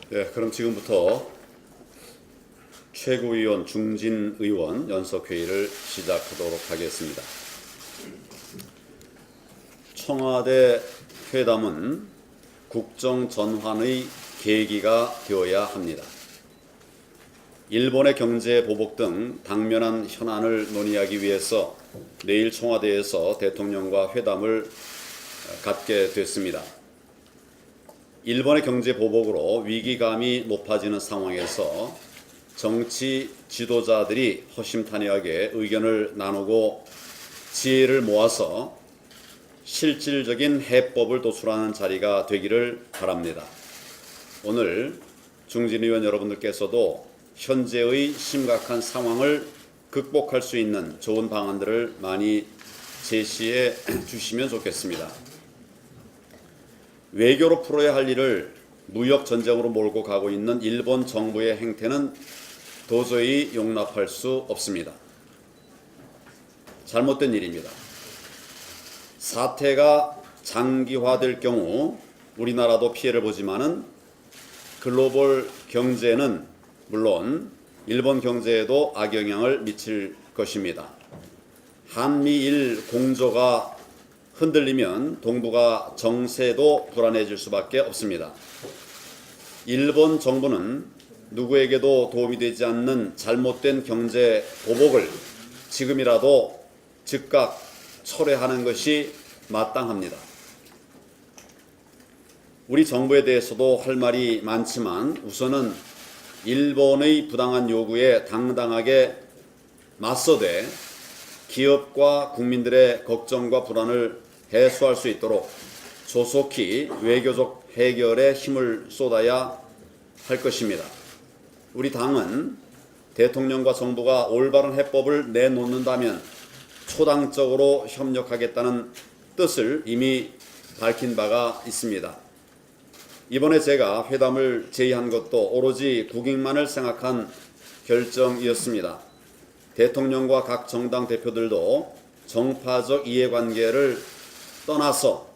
네, 그럼 지금부터 최고위원 중진 의원 연석회의를 시작하도록 하겠습니다. 청와대 회담은 국정 전환의 계기가 되어야 합니다. 일본의 경제 보복 등 당면한 현안을 논의하기 위해서 내일 청와대에서 대통령과 회담을 갖게 됐습니다. 일본의 경제 보복으로 위기감이 높아지는 상황에서 정치 지도자들이 허심탄회하게 의견을 나누고 지혜를 모아서 실질적인 해법을 도출하는 자리가 되기를 바랍니다. 오늘 중진 의원 여러분들께서도 현재의 심각한 상황을 극복할 수 있는 좋은 방안들을 많이 제시해 주시면 좋겠습니다. 외교로 풀어야 할 일을 무역 전쟁으로 몰고 가고 있는 일본 정부의 행태는 도저히 용납할 수 없습니다. 잘못된 일입니다. 사태가 장기화될 경우 우리나라도 피해를 보지만은 글로벌 경제는 물론 일본 경제에도 악영향을 미칠 것입니다. 한미일 공조가 흔들리면 동북아 정세도 불안해질 수밖에 없습니다. 일본 정부는 누구에게도 도움이 되지 않는 잘못된 경제 보복을 지금이라도 즉각 철회하는 것이 마땅합니다. 우리 정부에 대해서도 할 말이 많지만 우선은 일본의 부당한 요구에 당당하게 맞서되 기업과 국민들의 걱정과 불안을 해소할 수 있도록 조속히 외교적 해결에 힘을 쏟아야 할 것입니다. 우리 당은 대통령과 정부가 올바른 해법을 내놓는다면 초당적으로 협력하겠다는 뜻을 이미 밝힌 바가 있습니다. 이번에 제가 회담을 제의한 것도 오로지 국익만을 생각한 결정이었습니다. 대통령과 각 정당 대표들도 정파적 이해관계를 떠나서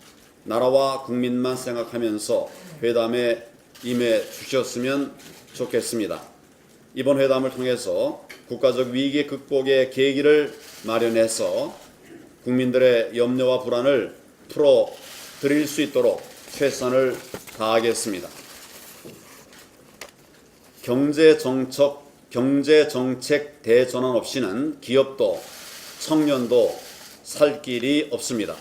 나라와 국민만 생각하면서 회담에 임해 주셨으면 좋겠습니다. 이번 회담을 통해서 국가적 위기 극복의 계기를 마련해서 국민들의 염려와 불안을 풀어드릴 수 있도록 최선을 다하겠습니다. 경제정책 대전환 없이는 기업도 청년도 살 길이 없습니다.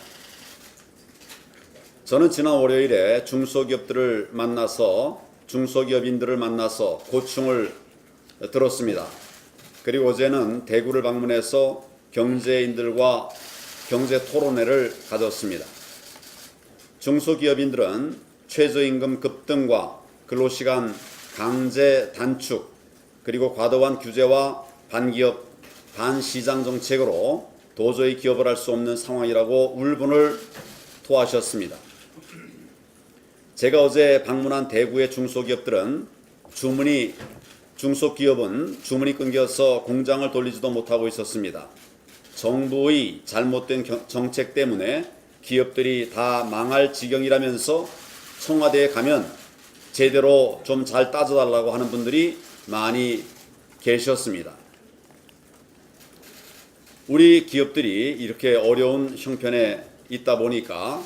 저는 지난 월요일에 중소기업인들을 만나서 고충을 들었습니다. 그리고 어제는 대구를 방문해서 경제인들과 경제 토론회를 가졌습니다. 중소기업인들은 최저임금 급등과 근로시간 강제 단축 그리고 과도한 규제와 반기업 반시장 정책으로 도저히 기업을 할 수 없는 상황이라고 울분을 토하셨습니다. 제가 어제 방문한 대구의 중소기업은 주문이 끊겨서 공장을 돌리지도 못하고 있었습니다. 정부의 잘못된 정책 때문에 기업들이 다 망할 지경이라면서 청와대에 가면 제대로 좀 잘 따져달라고 하는 분들이 많이 계셨습니다. 우리 기업들이 이렇게 어려운 형편에 있다 보니까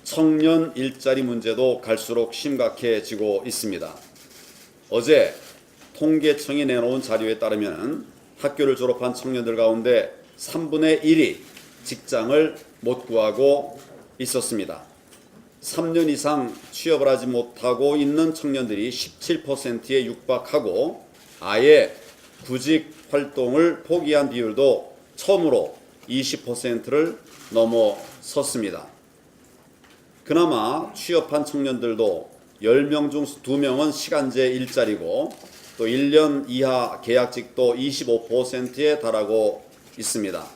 청년 일자리 문제도 갈수록 심각해지고 있습니다. 어제 통계청이 내놓은 자료에 따르면 학교를 졸업한 청년들 가운데 3분의 1이 직장을 못 구하고 있었습니다. 3년 이상 취업을 하지 못하고 있는 청년들이 17%에 육박하고 아예 구직 활동을 포기한 비율도 처음으로 20%를 넘어섰습니다. 그나마 취업한 청년들도 10명 중 2명은 시간제 일자리고 또 1년 이하 계약직도 25%에 달하고 있습니다.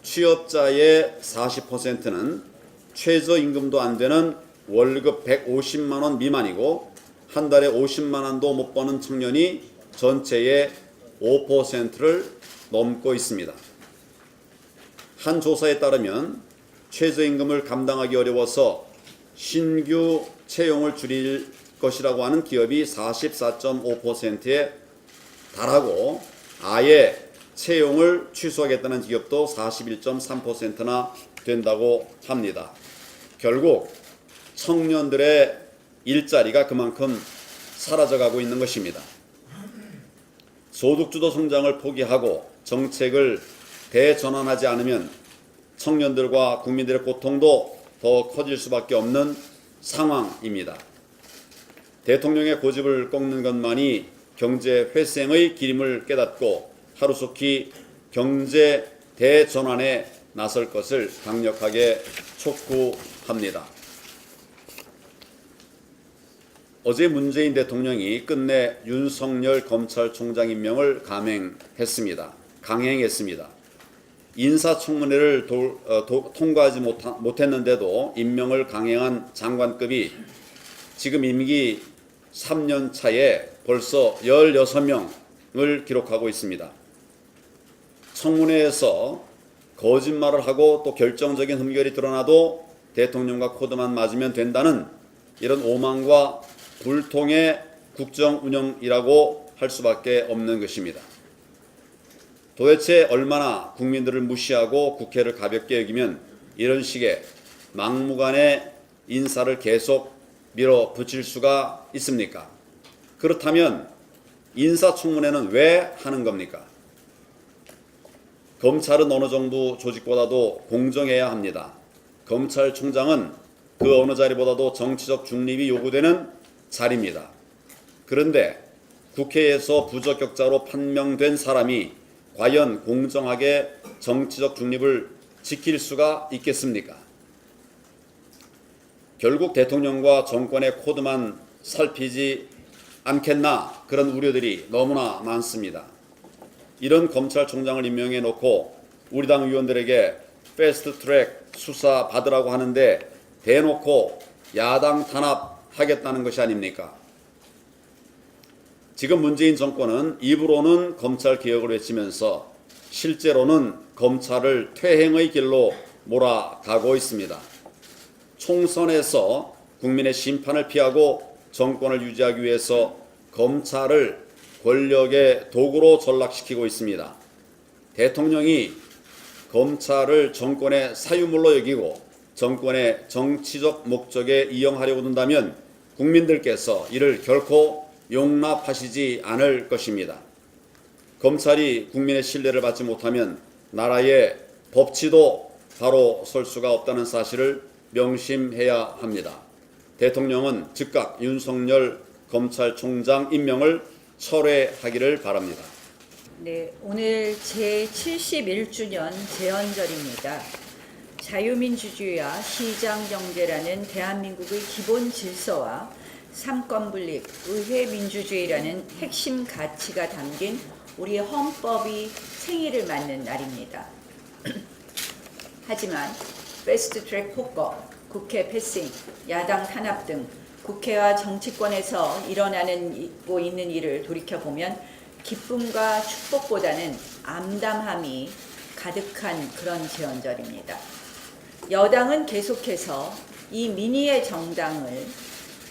취업자의 40%는 최저임금도 안 되는 월급 150만 원 미만이고 한 달에 50만 원도 못 버는 청년이 전체의 5%를 넘고 있습니다. 한 조사에 따르면 최저임금을 감당하기 어려워서 신규 채용을 줄일 것이라고 하는 기업이 44.5%에 달하고 아예 채용을 취소하겠다는 기업도 41.3%나 된다고 합니다. 결국 청년들의 일자리가 그만큼 사라져가고 있는 것입니다. 소득주도 성장을 포기하고 정책을 대전환하지 않으면 청년들과 국민들의 고통도 더 커질 수밖에 없는 상황입니다. 대통령의 고집을 꺾는 것만이 경제 회생의 길임을 깨닫고 하루속히 경제 대전환에 나설 것을 강력하게 촉구합니다. 어제 문재인 대통령이 끝내 윤석열 검찰총장 임명을 강행했습니다. 인사청문회를 통과하지 못했는데도 임명을 강행한 장관급이 지금 임기 3년 차에 벌써 16명을 기록하고 있습니다. 청문회에서 거짓말을 하고 또 결정적인 흠결이 드러나도 대통령과 코드만 맞으면 된다는 이런 오만과 불통의 국정 운영이라고 할 수밖에 없는 것입니다. 도대체 얼마나 국민들을 무시하고 국회를 가볍게 여기면 이런 식의 막무가내 인사를 계속 밀어붙일 수가 있습니까? 그렇다면 인사청문회는 왜 하는 겁니까? 검찰은 어느 정부 조직보다도 공정해야 합니다. 검찰총장은 그 어느 자리보다도 정치적 중립이 요구되는 자리입니다. 그런데 국회에서 부적격자로 판명된 사람이 과연 공정하게 정치적 중립을 지킬 수가 있겠습니까? 결국 대통령과 정권의 코드만 살피지 않겠나 그런 우려들이 너무나 많습니다. 이런 검찰총장을 임명해 놓고 우리 당 의원들에게 패스트트랙 수사 받으라고 하는데 대놓고 야당 탄압하겠다는 것이 아닙니까? 지금 문재인 정권은 입으로는 검찰 개혁을 외치면서 실제로는 검찰을 퇴행의 길로 몰아가고 있습니다. 총선에서 국민의 심판을 피하고 정권을 유지하기 위해서 검찰을 권력의 도구로 전락시키고 있습니다. 대통령이 검찰을 정권의 사유물로 여기고 정권의 정치적 목적에 이용하려고 든다면 국민들께서 이를 결코 용납하시지 않을 것입니다. 검찰이 국민의 신뢰를 받지 못하면 나라의 법치도 바로 설 수가 없다는 사실을 명심해야 합니다. 대통령은 즉각 윤석열 검찰총장 임명을 철회하기를 바랍니다. 네, 오늘 제71주년 재헌절입니다. 자유민주주의와 시장경제라는 대한민국의 기본 질서와 삼권분립, 의회민주주의라는 핵심 가치가 담긴 우리 헌법이 생일을 맞는 날입니다. 하지만 패스트트랙 폭거, 국회 패싱, 야당 탄압 등 국회와 정치권에서 일어나고 있는 일을 돌이켜보면 기쁨과 축복보다는 암담함이 가득한 그런 재헌절입니다. 여당은 계속해서 이 민의의 정당을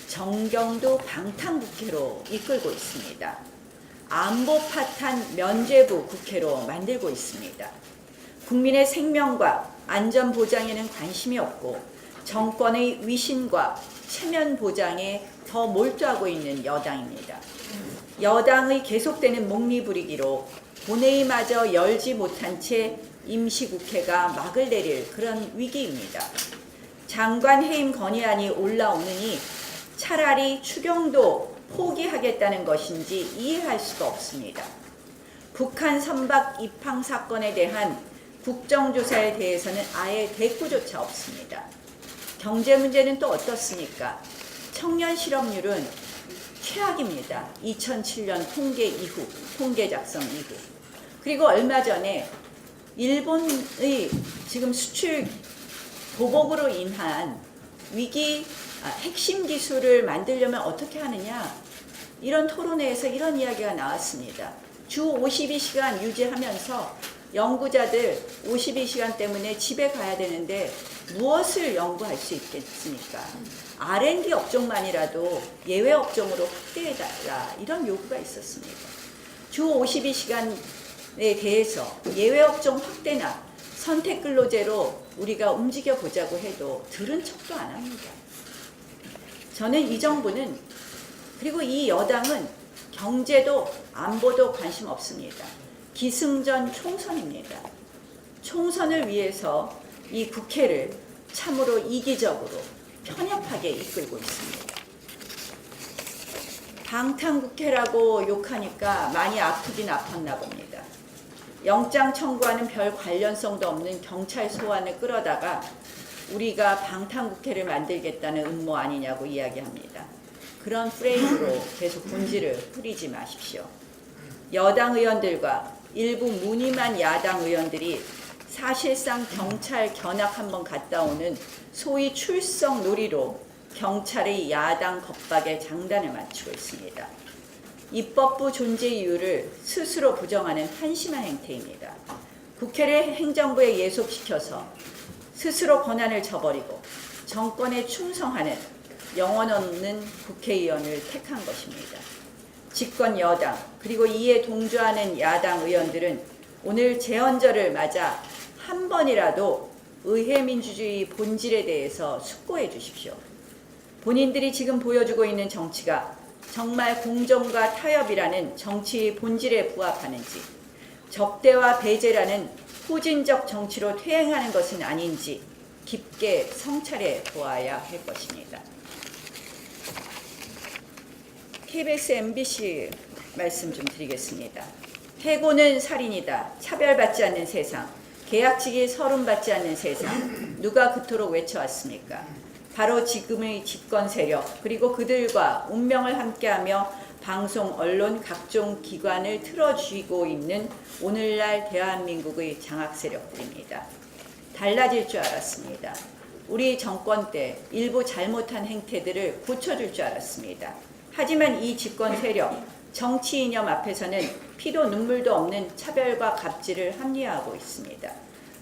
정경도 방탄국회로 이끌고 있습니다. 안보 파탄 면죄부 국회로 만들고 있습니다. 국민의 생명과 안전 보장에는 관심이 없고 정권의 위신과 체면 보장에 더 몰두하고 있는 여당입니다. 여당의 계속되는 목리부리기로 본회의마저 열지 못한 채 임시국회가 막을 내릴 그런 위기입니다. 장관 해임 건의안이 올라오느니 차라리 추경도 포기하겠다는 것인지 이해할 수가 없습니다. 북한 선박 입항 사건에 대한 국정조사에 대해서는 아예 대꾸조차 없습니다. 경제 문제는 또 어떻습니까? 청년 실업률은 최악입니다. 2007년 통계 작성 이후. 그리고 얼마 전에 일본의 지금 수출 보복으로 인한 위기 핵심 기술을 만들려면 어떻게 하느냐, 이런 토론회에서 이런 이야기가 나왔습니다. 주 52시간 유지하면서 연구자들 52시간 때문에 집에 가야 되는데 무엇을 연구할 수 있겠습니까? R&D 업종만이라도 예외 업종으로 확대해달라 이런 요구가 있었습니다. 주 52시간에 대해서 예외 업종 확대나 선택 근로제로 우리가 움직여 보자고 해도 들은 척도 안 합니다. 저는 이 정부는 그리고 이 여당은 경제도 안보도 관심 없습니다. 기승전 총선입니다. 총선을 위해서 이 국회를 참으로 이기적으로 편협하게 이끌고 있습니다. 방탄국회라고 욕하니까 많이 아프긴 아팠나 봅니다. 영장 청구하는 별 관련성도 없는 경찰 소환을 끌어다가 우리가 방탄국회를 만들겠다는 음모 아니냐고 이야기합니다. 그런 프레임으로 계속 본질을 뿌리지 마십시오. 여당 의원들과 일부 무늬만 야당 의원들이 사실상 경찰 견학 한번 갔다 오는 소위 출석 놀이로 경찰의 야당 겁박에 장단을 맞추고 있습니다. 입법부 존재 이유를 스스로 부정하는 한심한 행태입니다. 국회를 행정부에 예속시켜서 스스로 권한을 저버리고 정권에 충성하는 영혼 없는 국회의원을 택한 것입니다. 집권 여당 그리고 이에 동조하는 야당 의원들은 오늘 제헌절을 맞아 한 번이라도 의회민주주의 본질에 대해서 숙고해 주십시오. 본인들이 지금 보여주고 있는 정치가 정말 공정과 타협이라는 정치의 본질에 부합하는지, 적대와 배제라는 후진적 정치로 퇴행하는 것은 아닌지 깊게 성찰해 보아야 할 것입니다. KBS MBC 말씀 좀 드리겠습니다. 해고는 살인이다. 차별받지 않는 세상. 계약직이 서름받지 않는 세상. 누가 그토록 외쳐왔습니까? 바로 지금의 집권 세력 그리고 그들과 운명을 함께하며 방송, 언론, 각종 기관을 틀어쥐고 있는 오늘날 대한민국의 장악 세력들입니다. 달라질 줄 알았습니다. 우리 정권 때 일부 잘못한 행태들을 고쳐줄 줄 알았습니다. 하지만 이 집권 세력, 정치 이념 앞에서는 피도 눈물도 없는 차별과 갑질을 합리화하고 있습니다.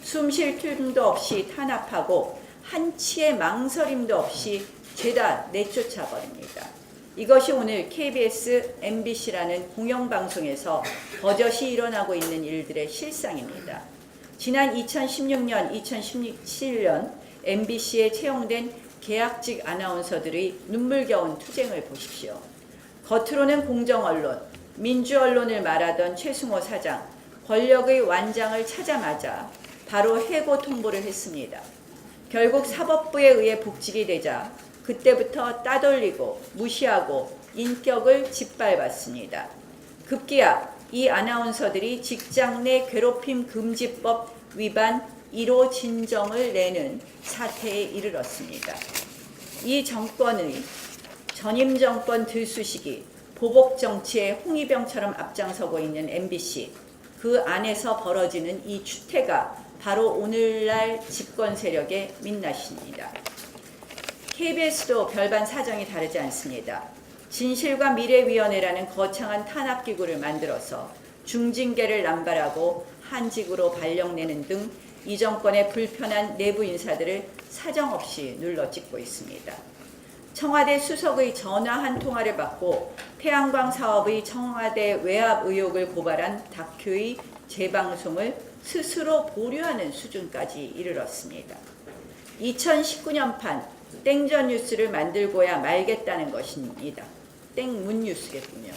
숨 쉴 틈도 없이 탄압하고 한치의 망설임도 없이 죄다 내쫓아 버립니다. 이것이 오늘 KBS, MBC라는 공영방송에서 버젓이 일어나고 있는 일들의 실상입니다. 지난 2016년, 2017년 MBC에 채용된 계약직 아나운서들의 눈물겨운 투쟁을 보십시오. 겉으로는 공정언론, 민주언론을 말하던 최승호 사장, 권력의 완장을 찾자마자 바로 해고 통보를 했습니다. 결국 사법부에 의해 복직이 되자 그때부터 따돌리고 무시하고 인격을 짓밟았습니다. 급기야 이 아나운서들이 직장 내 괴롭힘 금지법 위반 1호 진정을 내는 사태에 이르렀습니다. 이 정권의 전임 정권 들쑤시기, 보복 정치의 홍위병처럼 앞장서고 있는 MBC, 그 안에서 벌어지는 이 추태가 바로 오늘날 집권 세력의 민낯입니다. KBS도 별반 사정이 다르지 않습니다. 진실과 미래위원회라는 거창한 탄압기구를 만들어서 중징계를 남발하고 한직으로 발령내는 등 이 정권의 불편한 내부 인사들을 사정없이 눌러찍고 있습니다. 청와대 수석의 전화 한 통화를 받고 태양광 사업의 청와대 외압 의혹을 고발한 다큐의 재방송을 스스로 보류하는 수준까지 이르렀습니다. 2019년판 땡전 뉴스를 만들고야 말겠다는 것입니다. 땡문 뉴스겠군요.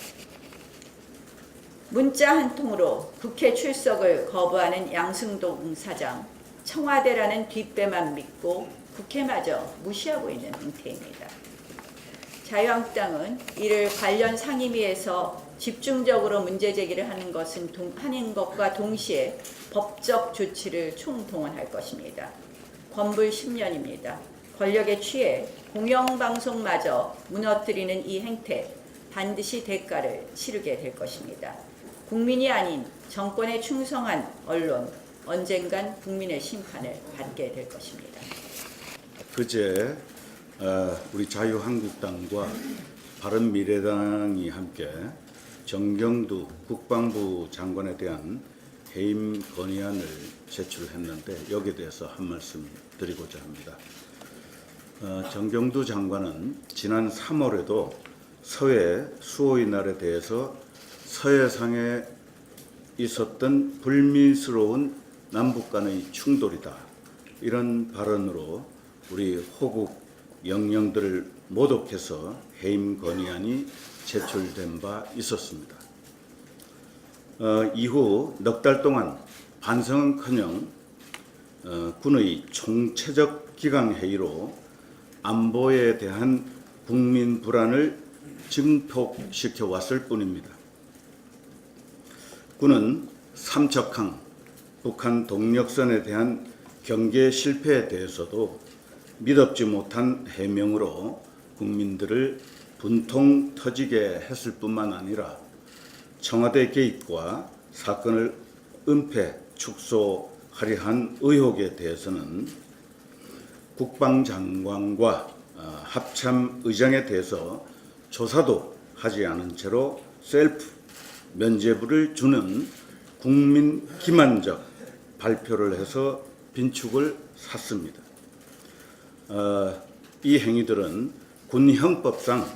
문자 한 통으로 국회 출석을 거부하는 양승동 사장, 청와대라는 뒷배만 믿고 국회마저 무시하고 있는 행태입니다. 자유한국당은 이를 관련 상임위에서 집중적으로 문제 제기를 하는 것과 동시에 법적 조치를 총동원할 것입니다. 권불 10년입니다. 권력에 취해 공영방송마저 무너뜨리는 이 행태 반드시 대가를 치르게 될 것입니다. 국민이 아닌 정권에 충성한 언론, 언젠간 국민의 심판을 받게 될 것입니다. 그제 우리 자유한국당과 바른미래당이 함께 정경두 국방부 장관에 대한 해임 건의안을 제출했는데 여기에 대해서 한 말씀 드리고자 합니다. 정경두 장관은 지난 3월에도 서해 수호의 날에 대해서 서해상에 있었던 불미스러운 남북 간의 충돌이다, 이런 발언으로 우리 호국 영령들을 모독해서 해임 건의안이 제출된 바 있었습니다. 이후 넉 달 동안 반성은커녕 군의 총체적 기강회의로 안보에 대한 국민 불안을 증폭시켜 왔을 뿐입니다. 군은 삼척항, 북한 동력선에 대한 경계 실패에 대해서도 믿었지 못한 해명으로 국민들을 분통 터지게 했을 뿐만 아니라 청와대 개입과 사건을 은폐, 축소하려 한 의혹에 대해서는 국방장관과 합참의장에 대해서 조사도 하지 않은 채로 셀프 면죄부를 주는 국민 기만적 발표를 해서 빈축을 샀습니다. 이 행위들은 군 형법상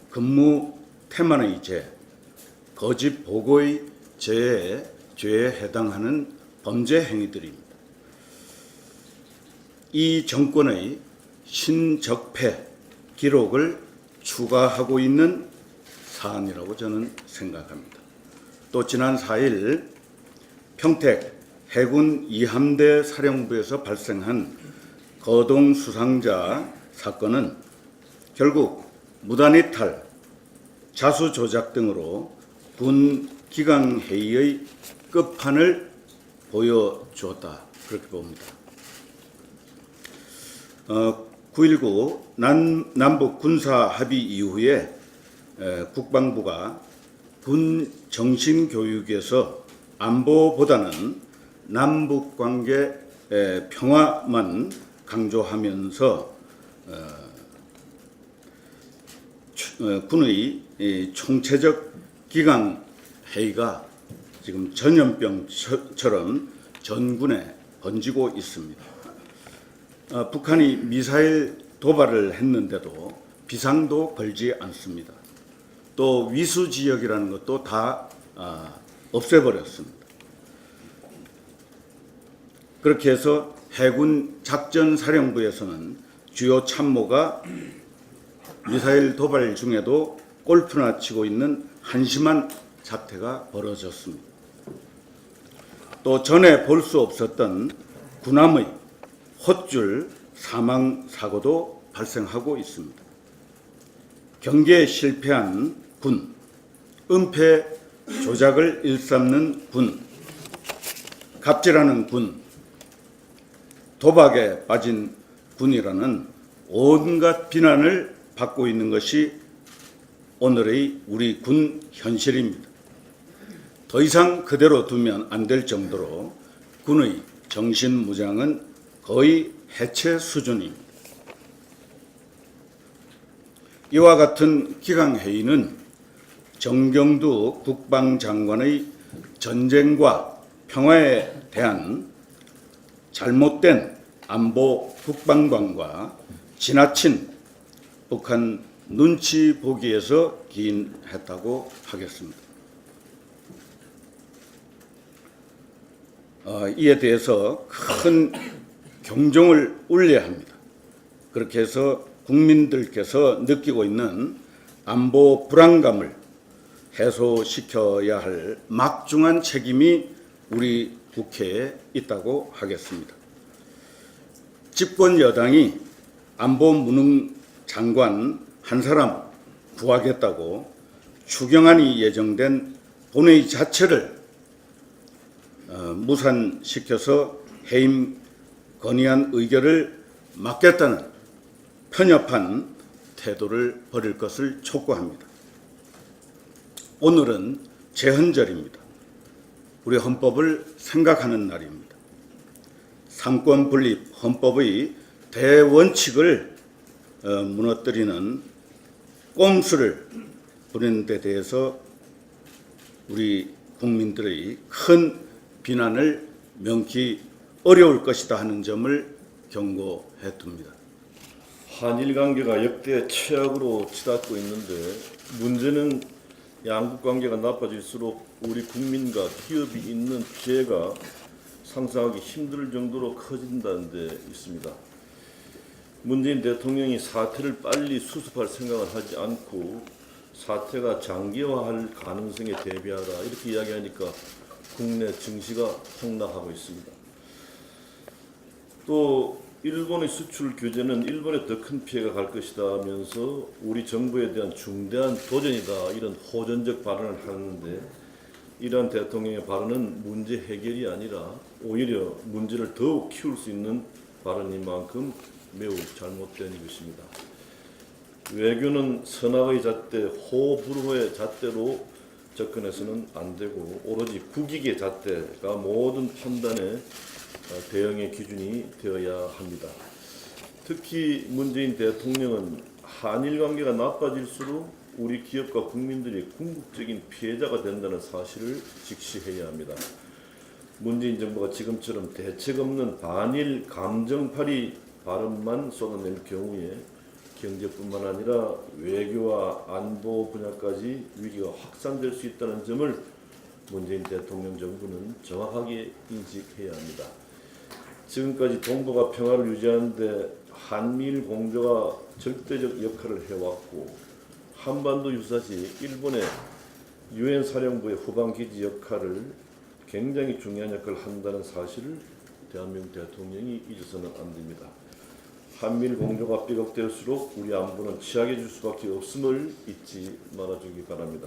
근무 태만의 죄, 거짓 보고의 죄에 해당하는 범죄 행위들입니다. 이 정권의 신적폐 기록을 추가하고 있는 사안이라고 저는 생각합니다. 또 지난 4일 평택 해군 이함대 사령부에서 발생한 거동 수상자 사건은 결국 무단이탈, 자수조작 등으로 군 기강회의의 끝판을 보여주었다, 그렇게 봅니다. 9.19 남북 군사합의 이후에 국방부가 군 정신교육에서 안보보다는 남북관계 평화만 강조하면서 군의 총체적 기강회의가 지금 전염병처럼 전군에 번지고 있습니다. 북한이 미사일 도발을 했는데도 비상도 걸지 않습니다. 또 위수 지역이라는 것도 다 없애버렸습니다. 그렇게 해서 해군 작전사령부에서는 주요 참모가 미사일 도발 중에도 골프나 치고 있는 한심한 사태가 벌어졌습니다. 또 전에 볼 수 없었던 군함의 헛줄 사망 사고도 발생하고 있습니다. 경계에 실패한 군, 은폐 조작을 일삼는 군, 갑질하는 군, 도박에 빠진 군이라는 온갖 비난을 받고 있는 것이 오늘의 우리 군 현실입니다. 더 이상 그대로 두면 안 될 정도로 군의 정신무장은 거의 해체 수준입니다. 이와 같은 기강회의는 정경두 국방장관의 전쟁과 평화에 대한 잘못된 안보 국방관과 지나친 북한 눈치 보기에서 기인했다고 하겠습니다. 이에 대해서 큰 경종을 울려야 합니다. 그렇게 해서 국민들께서 느끼고 있는 안보 불안감을 해소시켜야 할 막중한 책임이 우리 국회에 있다고 하겠습니다. 집권 여당이 안보 무능 장관 한 사람 구하겠다고 추경안이 예정된 본회의 자체를 무산시켜서 해임 건의안 의결을 막겠다는 편협한 태도를 버릴 것을 촉구합니다. 오늘은 제헌절입니다. 우리 헌법을 생각하는 날입니다. 삼권 분립 헌법의 대원칙을 무너뜨리는 꼼수를 부리는 데 대해서 우리 국민들의 큰 비난을 명기 어려울 것이다 하는 점을 경고해 둡니다. 한일 관계가 역대 최악으로 치닫고 있는데 문제는 양국 관계가 나빠질수록 우리 국민과 기업이 있는 피해가 상상하기 힘들 정도로 커진다는 데 있습니다. 문재인 대통령이 사태를 빨리 수습할 생각을 하지 않고 사태가 장기화할 가능성에 대비하라 이렇게 이야기하니까 국내 증시가 폭락하고 있습니다. 또 일본의 수출 규제는 일본에 더 큰 피해가 갈 것이다 하면서 우리 정부에 대한 중대한 도전이다 이런 호전적 발언을 하는데 이러한 대통령의 발언은 문제 해결이 아니라 오히려 문제를 더욱 키울 수 있는 발언인 만큼 매우 잘못된 것입니다. 외교는 선악의 잣대, 호불호의 잣대로 접근해서는 안 되고 오로지 국익의 잣대가 모든 판단의 대응의 기준이 되어야 합니다. 특히 문재인 대통령은 한일 관계가 나빠질수록 우리 기업과 국민들이 궁극적인 피해자가 된다는 사실을 직시해야 합니다. 문재인 정부가 지금처럼 대책 없는 반일 감정팔이 발언만 쏟아낼 경우에 경제뿐만 아니라 외교와 안보 분야까지 위기가 확산될 수 있다는 점을 문재인 대통령 정부는 정확하게 인식해야 합니다. 지금까지 동북아 평화를 유지하는 데 한미일 공조가 절대적 역할을 해왔고 한반도 유사시 일본의 유엔 사령부의 후방기지 역할을 굉장히 중요한 역할을 한다는 사실을 대한민국 대통령이 잊어서는 안 됩니다. 한미일 공조가 삐걱댈수록 우리 안보는 취약해질 수밖에 없음을 잊지 말아주기 바랍니다.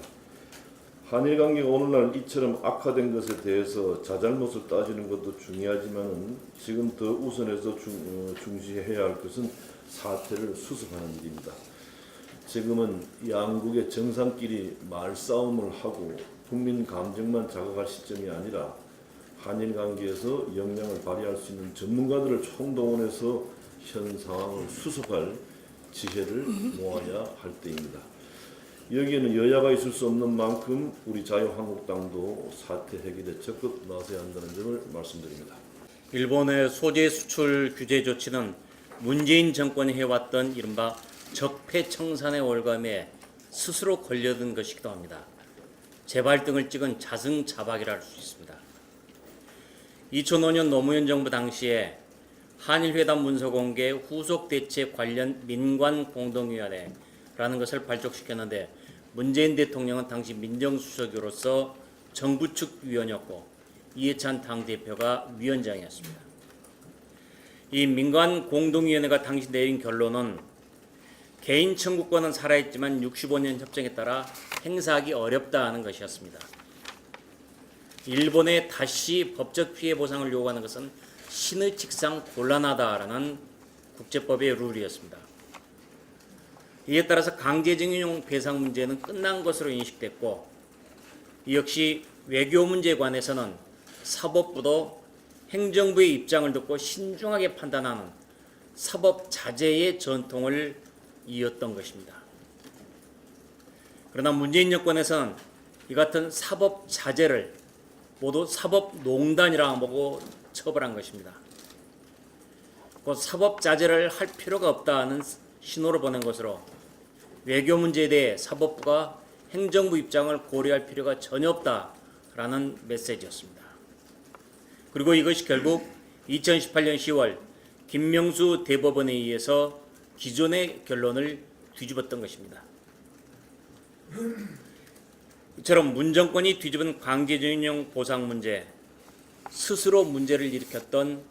한일 관계가 오늘날 이처럼 악화된 것에 대해서 자잘못을 따지는 것도 중요하지만 지금 더 우선해서 중시해야 할 것은 사태를 수습하는 일입니다. 지금은 양국의 정상끼리 말싸움을 하고 국민 감정만 자극할 시점이 아니라 한일 관계에서 역량을 발휘할 수 있는 전문가들을 총동원해서 현 상황을 수습할 지혜를 모아야 할 때입니다. 여기에는 여야가 있을 수 없는 만큼 우리 자유한국당도 사태 해결에 적극 나서야 한다는 점을 말씀드립니다. 일본의 소재 수출 규제 조치는 문재인 정권이 해왔던 이른바 적폐청산의 올감에 스스로 걸려든 것이기도 합니다. 재발등을 찍은 자승자박이라 할 수 있습니다. 2005년 노무현 정부 당시에 한일회담 문서 공개 후속 대책 관련 민관 공동위원회라는 것을 발족시켰는데 문재인 대통령은 당시 민정수석으로서 정부 측 위원이었고 이해찬 당대표가 위원장이었습니다. 이 민관 공동위원회가 당시 내린 결론은 개인 청구권은 살아있지만 65년 협정에 따라 행사하기 어렵다는 것이었습니다. 일본에 다시 법적 피해 보상을 요구하는 것은 신의 직상 곤란하다라는 국제법의 룰이었습니다. 이에 따라서 강제징용 배상 문제는 끝난 것으로 인식됐고 이 역시 외교 문제에 관해서는 사법부도 행정부의 입장을 듣고 신중하게 판단하는 사법 자제의 전통을 이었던 것입니다. 그러나 문재인 정권에서는 이 같은 사법 자제를 모두 사법농단이라 보고 처벌한 것입니다. 그 사법 자제를 할 필요가 없다는 신호를 보낸 것으로 외교 문제에 대해 사법부가 행정부 입장을 고려할 필요가 전혀 없다라는 메시지였습니다. 그리고 이것이 결국 2018년 10월 김명수 대법원에 의해서 기존의 결론을 뒤집었던 것입니다. 이처럼 문 정권이 뒤집은 강제징용 보상 문제, 스스로 문제를 일으켰던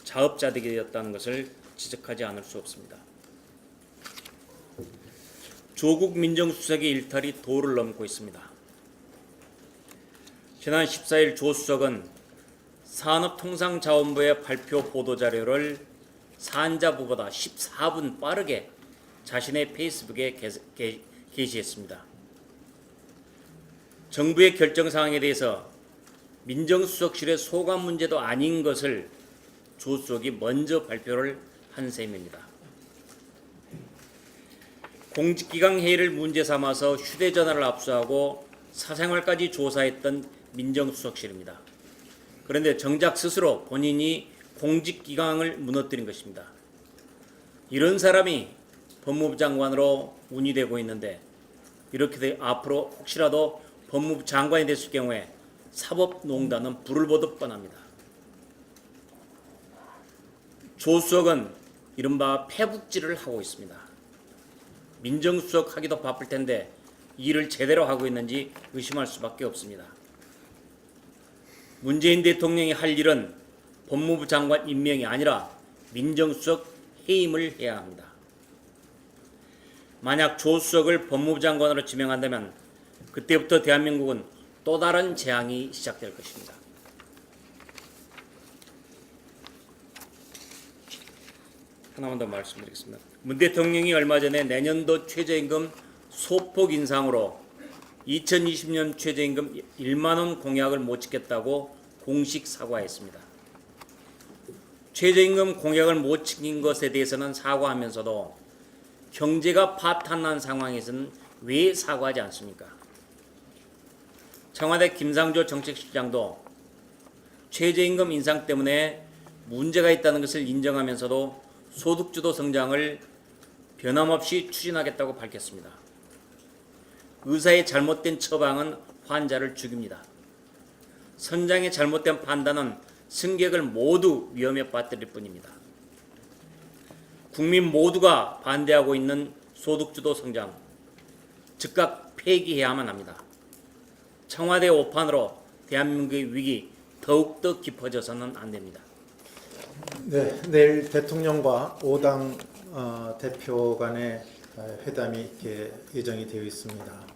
자업자득이었다는 것을 지적하지 않을 수 없습니다. 조국 민정수석의 일탈이 도를 넘고 있습니다. 지난 14일 조 수석은 산업통상자원부의 발표 보도자료를 산자부보다 14분 빠르게 자신의 페이스북에 게시했습니다. 정부의 결정사항에 대해서 민정수석실의 소관 문제도 아닌 것을 조 수석이 먼저 발표를 한 셈입니다. 공직기강 회의를 문제 삼아서 휴대전화를 압수하고 사생활까지 조사했던 민정수석실입니다. 그런데 정작 스스로 본인이 공직기강을 무너뜨린 것입니다. 이런 사람이 법무부 장관으로 운이되고 있는데 이렇게 앞으로 혹시라도 법무부 장관이 됐을 경우에 사법농단은 불을 보듯 뻔합니다. 조 수석은 이른바 패북질을 하고 있습니다. 민정수석 하기도 바쁠 텐데 일을 제대로 하고 있는지 의심할 수밖에 없습니다. 문재인 대통령이 할 일은 법무부 장관 임명이 아니라 민정수석 해임을 해야 합니다. 만약 조 수석을 법무부 장관으로 지명한다면 그때부터 대한민국은 또 다른 재앙이 시작될 것입니다. 하나만 더 말씀드리겠습니다. 문 대통령이 얼마 전에 내년도 최저임금 소폭 인상으로 2020년 최저임금 1만 원 공약을 못 지켰다고 공식 사과했습니다. 최저임금 공약을 못 지킨 것에 대해서는 사과하면서도 경제가 파탄난 상황에서는 왜 사과하지 않습니까? 청와대 김상조 정책실장도 최저임금 인상 때문에 문제가 있다는 것을 인정하면서도 소득주도 성장을 변함없이 추진하겠다고 밝혔습니다. 의사의 잘못된 처방은 환자를 죽입니다. 선장의 잘못된 판단은 승객을 모두 위험에 빠뜨릴 뿐입니다. 국민 모두가 반대하고 있는 소득주도 성장, 즉각 폐기해야만 합니다. 청와대 오판으로 대한민국의 위기 더욱더 깊어져서는 안 됩니다. 네, 내일 대통령과 5당 대표 간의 회담이 이렇게 예정이 되어 있습니다.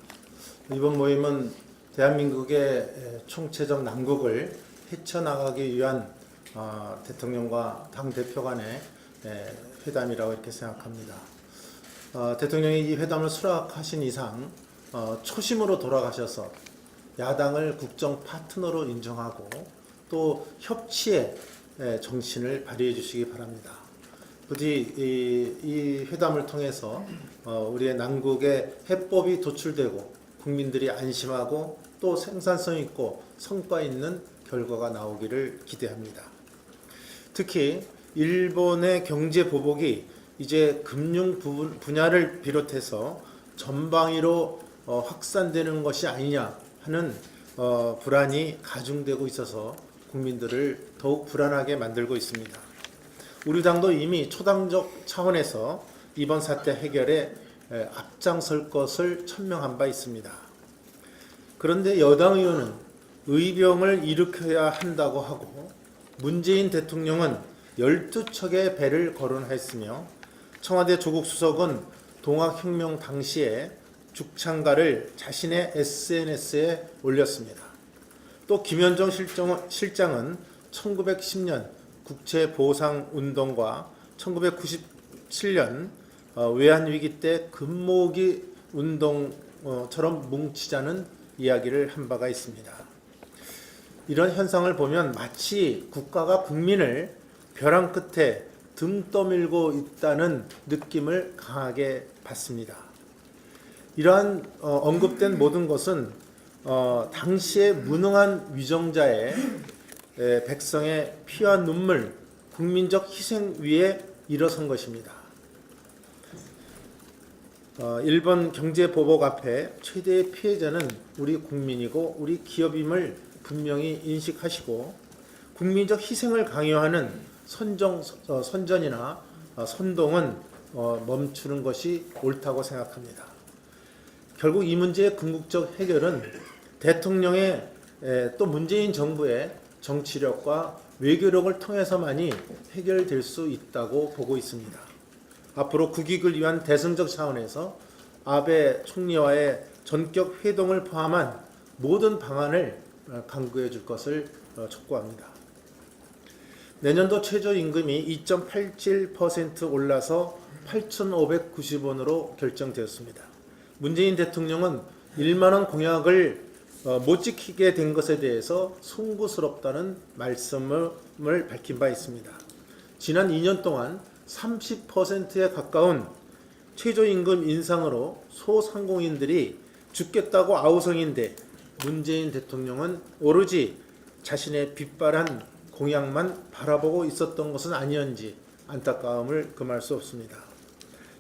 이번 모임은 대한민국의 총체적 난국을 헤쳐나가기 위한 대통령과 당 대표 간의 회담이라고 이렇게 생각합니다. 대통령이 이 회담을 수락하신 이상 초심으로 돌아가셔서 야당을 국정 파트너로 인정하고 또 협치의 정신을 발휘해 주시기 바랍니다. 부디 이 회담을 통해서 우리의 난국에 해법이 도출되고 국민들이 안심하고 또 생산성 있고 성과 있는 결과가 나오기를 기대합니다. 특히 일본의 경제 보복이 이제 금융 분야를 비롯해서 전방위로 확산되는 것이 아니냐 하는 불안이 가중되고 있어서 국민들을 더욱 불안하게 만들고 있습니다. 우리 당도 이미 초당적 차원에서 이번 사태 해결에 앞장설 것을 천명한 바 있습니다. 그런데 여당 의원은 의병을 일으켜야 한다고 하고 문재인 대통령은 12척의 배를 거론했으며 청와대 조국 수석은 동학혁명 당시에 죽창가를 자신의 SNS에 올렸습니다. 또 김현정 실장은 1910년 국채보상운동과 1997년 외환위기 때 금모으기 운동처럼 뭉치자는 이야기를 한 바가 있습니다. 이런 현상을 보면 마치 국가가 국민을 벼랑 끝에 등 떠밀고 있다는 느낌을 강하게 받습니다. 이러한 언급된 모든 것은 당시에 무능한 위정자의 백성의 피와 눈물, 국민적 희생 위에 일어선 것입니다. 일본 경제 보복 앞에 최대의 피해자는 우리 국민이고 우리 기업임을 분명히 인식하시고 국민적 희생을 강요하는 선전이나 선동은 멈추는 것이 옳다고 생각합니다. 결국 이 문제의 궁극적 해결은 대통령의 또 문재인 정부의 정치력과 외교력을 통해서만이 해결될 수 있다고 보고 있습니다. 앞으로 국익을 위한 대승적 차원에서 아베 총리와의 전격 회동을 포함한 모든 방안을 강구해 줄 것을 촉구합니다. 내년도 최저임금이 2.87% 올라서 8,590원으로 결정되었습니다. 문재인 대통령은 1만 원 공약을 못 지키게 된 것에 대해서 송구스럽다는 말씀을 밝힌 바 있습니다. 지난 2년 동안 30%에 가까운 최저임금 인상으로 소상공인들이 죽겠다고 아우성인데 문재인 대통령은 오로지 자신의 빗발한 공약만 바라보고 있었던 것은 아니었는지 안타까움을 금할 수 없습니다.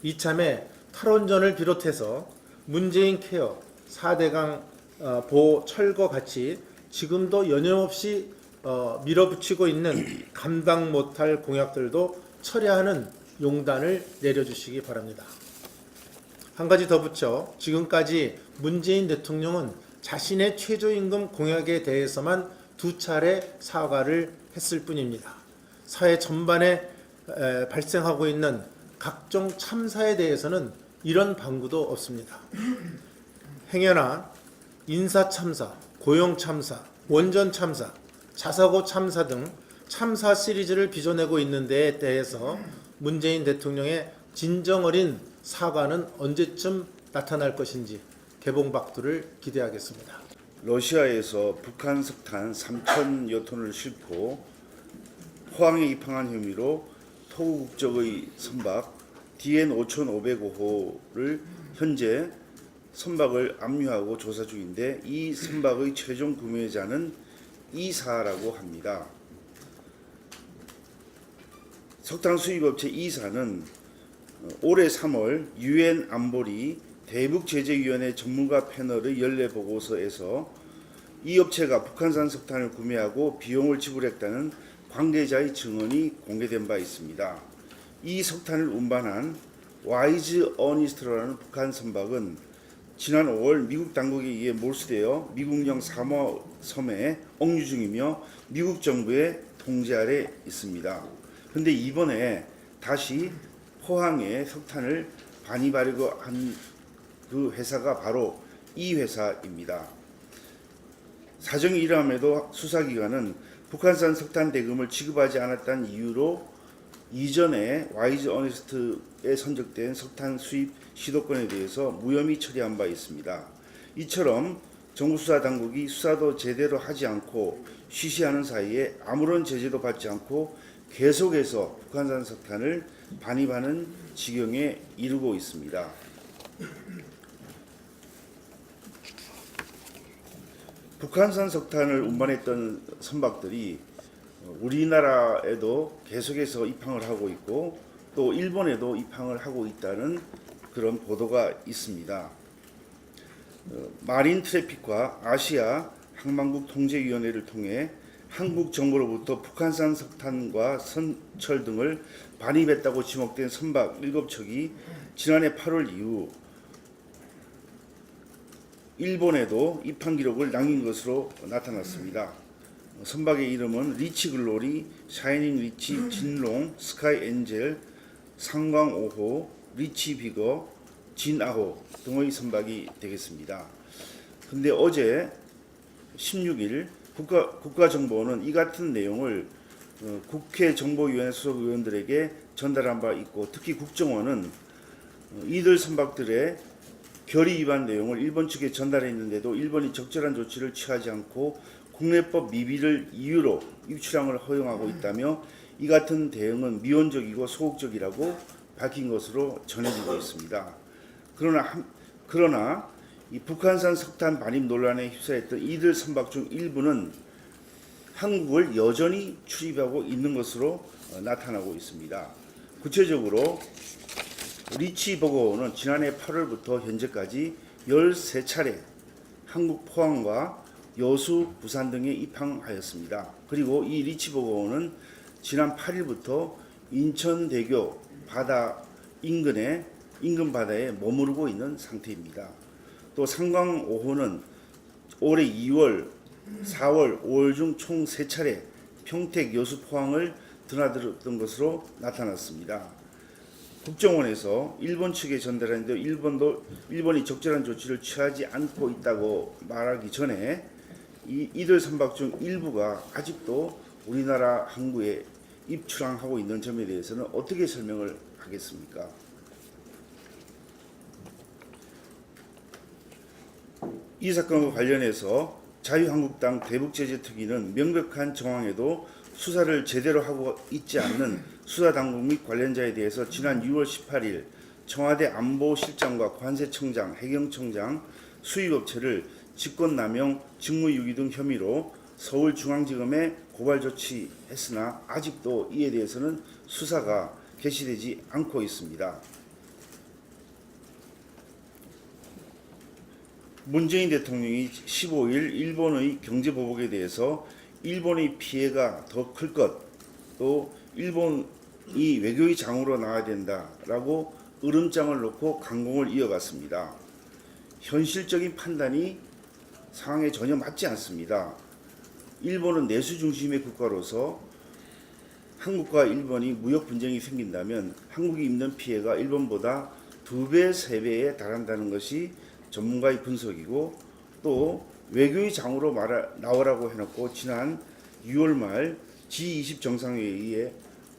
이참에 탈원전을 비롯해서 문재인 케어, 4대강 보호 철거 같이 지금도 여념없이 밀어붙이고 있는 감당 못할 공약들도 철회하는 용단을 내려주시기 바랍니다. 한 가지 더 붙여 지금까지 문재인 대통령은 자신의 최저임금 공약에 대해서만 2차례 사과를 했을 뿐입니다. 사회 전반에 발생하고 있는 각종 참사에 대해서는 이런 방구도 없습니다. 행여나 인사참사, 고용참사, 원전참사, 자사고 참사 등 참사 시리즈를 빚어내고 있는 데에 대해서 문재인 대통령의 진정 어린 사과는 언제쯤 나타날 것인지 개봉박두를 기대하겠습니다. 러시아에서 북한 석탄 3,000여 톤을 싣고 포항에 입항한 혐의로 토구 국적의 선박 DN 5505호를 현재 선박을 압류하고 조사 중인데 이 선박의 최종 구매자는 이사라고 합니다. 석탄 수입업체 이사는 올해 3월 유엔 안보리 대북제재위원회 전문가 패널의 연례 보고서에서 이 업체가 북한산 석탄을 구매하고 비용을 지불했다는 관계자의 증언이 공개된 바 있습니다. 이 석탄을 운반한 와이즈 어니스트라는 북한 선박은 지난 5월 미국 당국에 의해 몰수되어 미국령 사모 섬에 억류 중이며 미국 정부의 통제 아래 있습니다. 그런데 이번에 다시 포항에 석탄을 반입하려고 한 그 회사가 바로 이 회사입니다. 사정이 이러함에도 수사기관은 북한산 석탄 대금을 지급하지 않았다는 이유로 이전에 와이즈 어니스트에 선적된 석탄 수입 시도권에 대해서 무혐의 처리한 바 있습니다. 이처럼 정부 수사 당국이 수사도 제대로 하지 않고 쉬쉬하는 사이에 아무런 제재도 받지 않고 계속해서 북한산 석탄을 반입하는 지경에 이르고 있습니다. 북한산 석탄을 운반했던 선박들이 우리나라에도 계속해서 입항을 하고 있고 또 일본에도 입항을 하고 있다는 그런 보도가 있습니다. 마린 트래픽과 아시아 항만국 통제위원회를 통해 한국 정부로부터 북한산 석탄과 선철 등을 반입했다고 지목된 선박 7척이 지난해 8월 이후 일본에도 입항 기록을 남긴 것으로 나타났습니다. 선박의 이름은 리치 글로리, 샤이닝 리치, 진롱, 스카이 엔젤, 상광 5호, 리치 비거, 진아호 등의 선박이 되겠습니다. 근데 어제 16일 국가정보원은 이 같은 내용을 국회 정보위원회 소속 의원들에게 전달한 바 있고 특히 국정원은 이들 선박들의 결의 위반 내용을 일본 측에 전달했는데도 일본이 적절한 조치를 취하지 않고 국내법 미비를 이유로 입출항을 허용하고 있다며 이 같은 대응은 미온적이고 소극적이라고 밝힌 것으로 전해지고 있습니다. 그러나 이 북한산 석탄 반입 논란에 휩싸였던 이들 선박 중 일부는 한국을 여전히 출입하고 있는 것으로 나타나고 있습니다. 구체적으로 리치 버거호는 지난해 8월부터 현재까지 13차례 한국 포항과 여수, 부산 등에 입항하였습니다. 그리고 이 리치 버거호는 지난 8일부터 인천대교 바다 인근 바다에 머무르고 있는 상태입니다. 또 상광 5호는 올해 2월, 4월, 5월 중 총 3차례 평택, 여수, 포항을 드나들었던 것으로 나타났습니다. 국정원에서 일본 측에 전달했는데 일본이 적절한 조치를 취하지 않고 있다고 말하기 전에 이들 선박 중 일부가 아직도 우리나라 항구에 입출항하고 있는 점에 대해서는 어떻게 설명을 하겠습니까? 이 사건과 관련해서 자유한국당 대북제재특위는 명백한 정황에도 수사를 제대로 하고 있지 않는 수사당국 및 관련자에 대해서 지난 6월 18일 청와대 안보실장과 관세청장, 해경청장, 수입업체를 직권남용, 직무유기 등 혐의로 서울중앙지검에 고발 조치했으나 아직도 이에 대해서는 수사가 개시되지 않고 있습니다. 문재인 대통령이 15일 일본의 경제보복에 대해서 일본의 피해가 더 클 것, 또 일본이 외교의 장으로 나와야 된다라고 으름장을 놓고 강공을 이어갔습니다. 현실적인 판단이 상황에 전혀 맞지 않습니다. 일본은 내수 중심의 국가로서 한국과 일본이 무역 분쟁이 생긴다면 한국이 입는 피해가 일본보다 2배, 3배에 달한다는 것이 전문가의 분석이고, 또 외교의 장으로 나오라고 해놓고 지난 6월 말 G20 정상회의에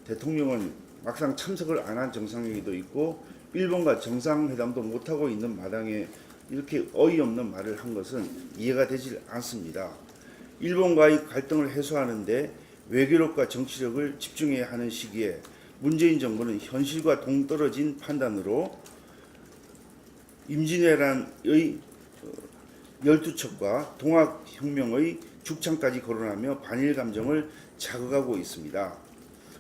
대통령은 막상 참석을 안 한 정상회의도 있고 일본과 정상회담도 못하고 있는 마당에 이렇게 어이없는 말을 한 것은 이해가 되질 않습니다. 일본과의 갈등을 해소하는데 외교력과 정치력을 집중해야 하는 시기에 문재인 정부는 현실과 동떨어진 판단으로 임진왜란의 12척과 동학혁명의 죽창까지 거론하며 반일 감정을 자극하고 있습니다.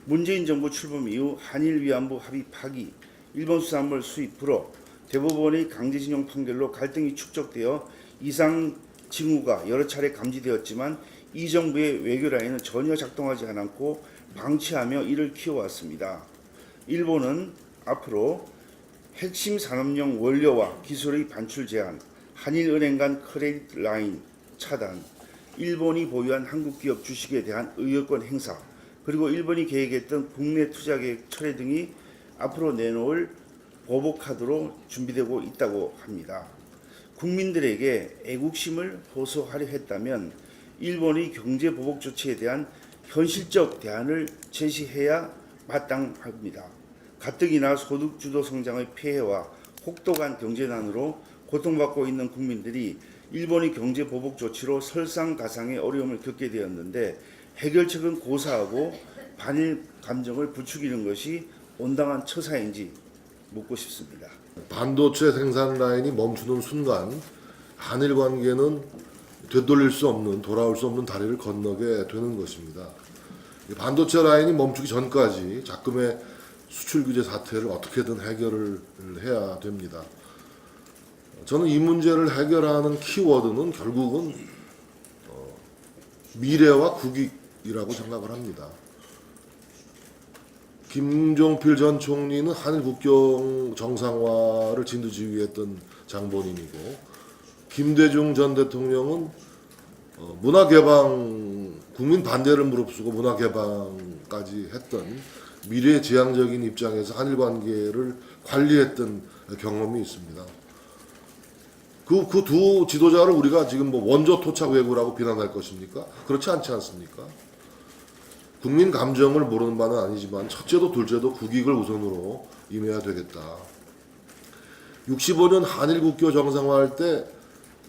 문재인 정부 출범 이후 한일 위안부 합의 파기, 일본 수산물 수입 불허, 대법원의 강제징용 판결로 갈등이 축적되어 이상 징후가 여러 차례 감지되었지만 이 정부의 외교 라인은 전혀 작동하지 않았고 방치하며 이를 키워왔습니다. 일본은 앞으로 핵심 산업용 원료와 기술의 반출 제한, 한일은행 간 크레딧 라인 차단, 일본이 보유한 한국 기업 주식에 대한 의결권 행사, 그리고 일본이 계획했던 국내 투자 계획 철회 등이 앞으로 내놓을 보복카드로 준비되고 있다고 합니다. 국민들에게 애국심을 호소하려 했다면 일본의 경제 보복 조치에 대한 현실적 대안을 제시해야 마땅합니다. 가뜩이나 소득 주도 성장의 폐해와 혹독한 경제난으로 고통받고 있는 국민들이 일본의 경제 보복 조치로 설상가상의 어려움을 겪게 되었는데 해결책은 고사하고 반일 감정을 부추기는 것이 온당한 처사인지 묻고 싶습니다. 반도체 생산 라인이 멈추는 순간 한일 관계는 되돌릴 수 없는, 돌아올 수 없는 다리를 건너게 되는 것입니다. 반도체 라인이 멈추기 전까지 작금의 수출 규제 사태를 어떻게든 해결을 해야 됩니다. 저는 이 문제를 해결하는 키워드는 결국은 미래와 국익이라고 생각을 합니다. 김종필 전 총리는 한일 국경 정상화를 진두지휘했던 장본인이고, 김대중 전 대통령은 문화개방, 국민 반대를 무릅쓰고 문화개방까지 했던 미래지향적인 입장에서 한일 관계를 관리했던 경험이 있습니다. 그 두 지도자를 우리가 지금 뭐 원조 토착 외교라고 비난할 것입니까? 그렇지 않지 않습니까? 국민 감정을 모르는 바는 아니지만 첫째도 둘째도 국익을 우선으로 임해야 되겠다. 65년 한일 국교 정상화할 때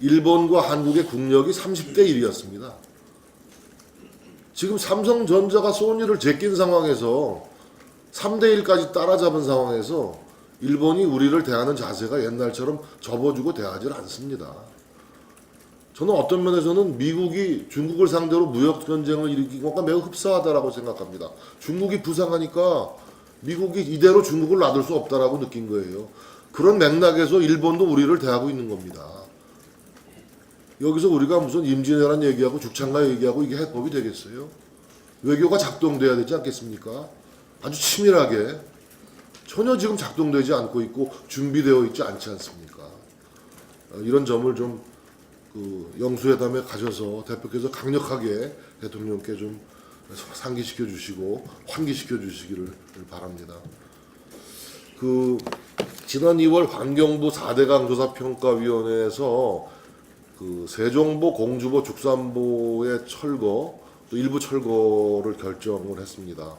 일본과 한국의 국력이 30대 1이었습니다. 지금 삼성전자가 소니를 제낀 상황에서 3대 1까지 따라잡은 상황에서 일본이 우리를 대하는 자세가 옛날처럼 접어주고 대하지 않습니다. 저는 어떤 면에서는 미국이 중국을 상대로 무역 전쟁을 일으킨 것과 매우 흡사하다라고 생각합니다. 중국이 부상하니까 미국이 이대로 중국을 놔둘 수 없다라고 느낀 거예요. 그런 맥락에서 일본도 우리를 대하고 있는 겁니다. 여기서 우리가 무슨 임진왜란 얘기하고 죽창가 얘기하고 이게 해법이 되겠어요? 외교가 작동돼야 되지 않겠습니까? 아주 치밀하게 전혀 지금 작동되지 않고 있고 준비되어 있지 않지 않습니까? 이런 점을 좀 영수회담에 가셔서 대표께서 강력하게 대통령께 좀 상기시켜 주시고 환기시켜 주시기를 바랍니다. 지난 2월 환경부 4대강 조사평가위원회에서 세종보, 공주보, 죽산보의 철거, 또 일부 철거를 결정을 했습니다.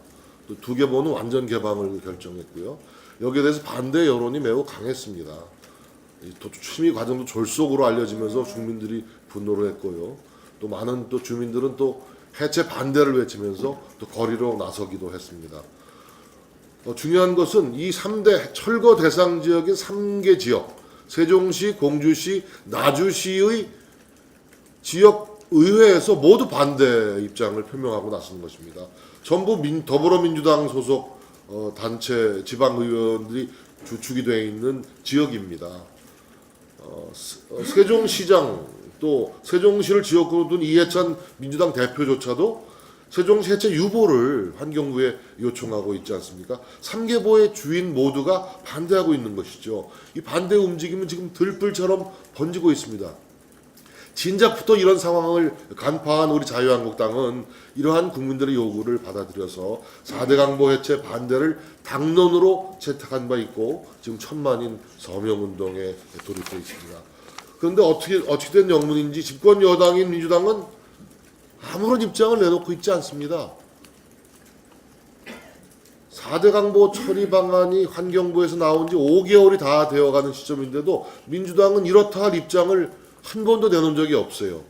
또 2개 보는 완전 개방을 결정했고요. 여기에 대해서 반대 여론이 매우 강했습니다. 취미 과정도 졸속으로 알려지면서 주민들이 분노를 했고요. 또 많은 또 주민들은 또 해체 반대를 외치면서 또 거리로 나서기도 했습니다. 중요한 것은 이 3대 철거 대상 지역인 3개 지역, 세종시, 공주시, 나주시의 지역 의회에서 모두 반대 입장을 표명하고 나선 것입니다. 전부 더불어민주당 소속 단체 지방의원들이 주축이 되어 있는 지역입니다. 세종시장 또 세종시를 지역구로 둔 이해찬 민주당 대표조차도 세종시 해체 유보를 환경부에 요청하고 있지 않습니까? 3개보의 주인 모두가 반대하고 있는 것이죠. 이 반대 움직임은 지금 들불처럼 번지고 있습니다. 진작부터 이런 상황을 간파한 우리 자유한국당은 이러한 국민들의 요구를 받아들여서 4대 강보 해체 반대를 당론으로 채택한 바 있고 지금 천만인 서명운동에 돌입해 있습니다. 그런데 어떻게 된 영문인지 집권 여당인 민주당은 아무런 입장을 내놓고 있지 않습니다. 4대 강보 처리 방안이 환경부에서 나온 지 5개월이 다 되어가는 시점인데도 민주당은 이렇다 할 입장을 한 번도 내놓은 적이 없어요.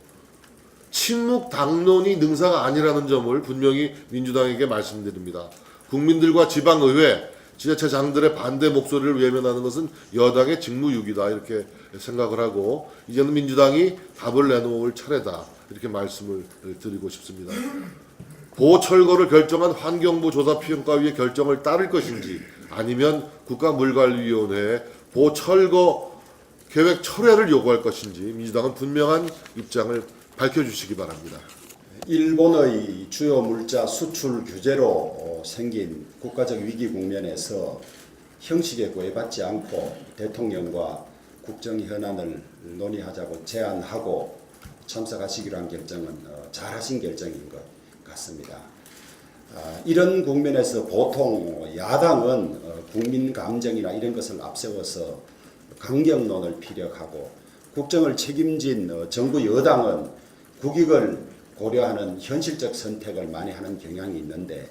침묵 당론이 능사가 아니라는 점을 분명히 민주당에게 말씀드립니다. 국민들과 지방의회, 지자체장들의 반대 목소리를 외면하는 것은 여당의 직무유기다 이렇게 생각을 하고 이제는 민주당이 답을 내놓을 차례다 이렇게 말씀을 드리고 싶습니다. 보철거를 결정한 환경부 조사평가위의 결정을 따를 것인지 아니면 국가물관리위원회에 보철거 계획 철회를 요구할 것인지 민주당은 분명한 입장을 밝혀주시기 바랍니다. 일본의 주요 물자 수출 규제로 생긴 국가적 위기 국면에서 형식에 구애받지 않고 대통령과 국정 현안을 논의하자고 제안하고 참석하시기로 한 결정은 잘하신 결정인 것 같습니다. 이런 국면에서 보통 야당은 국민 감정이나 이런 것을 앞세워서 강경론을 피력하고 국정을 책임진 정부 여당은 국익을 고려하는 현실적 선택을 많이 하는 경향이 있는데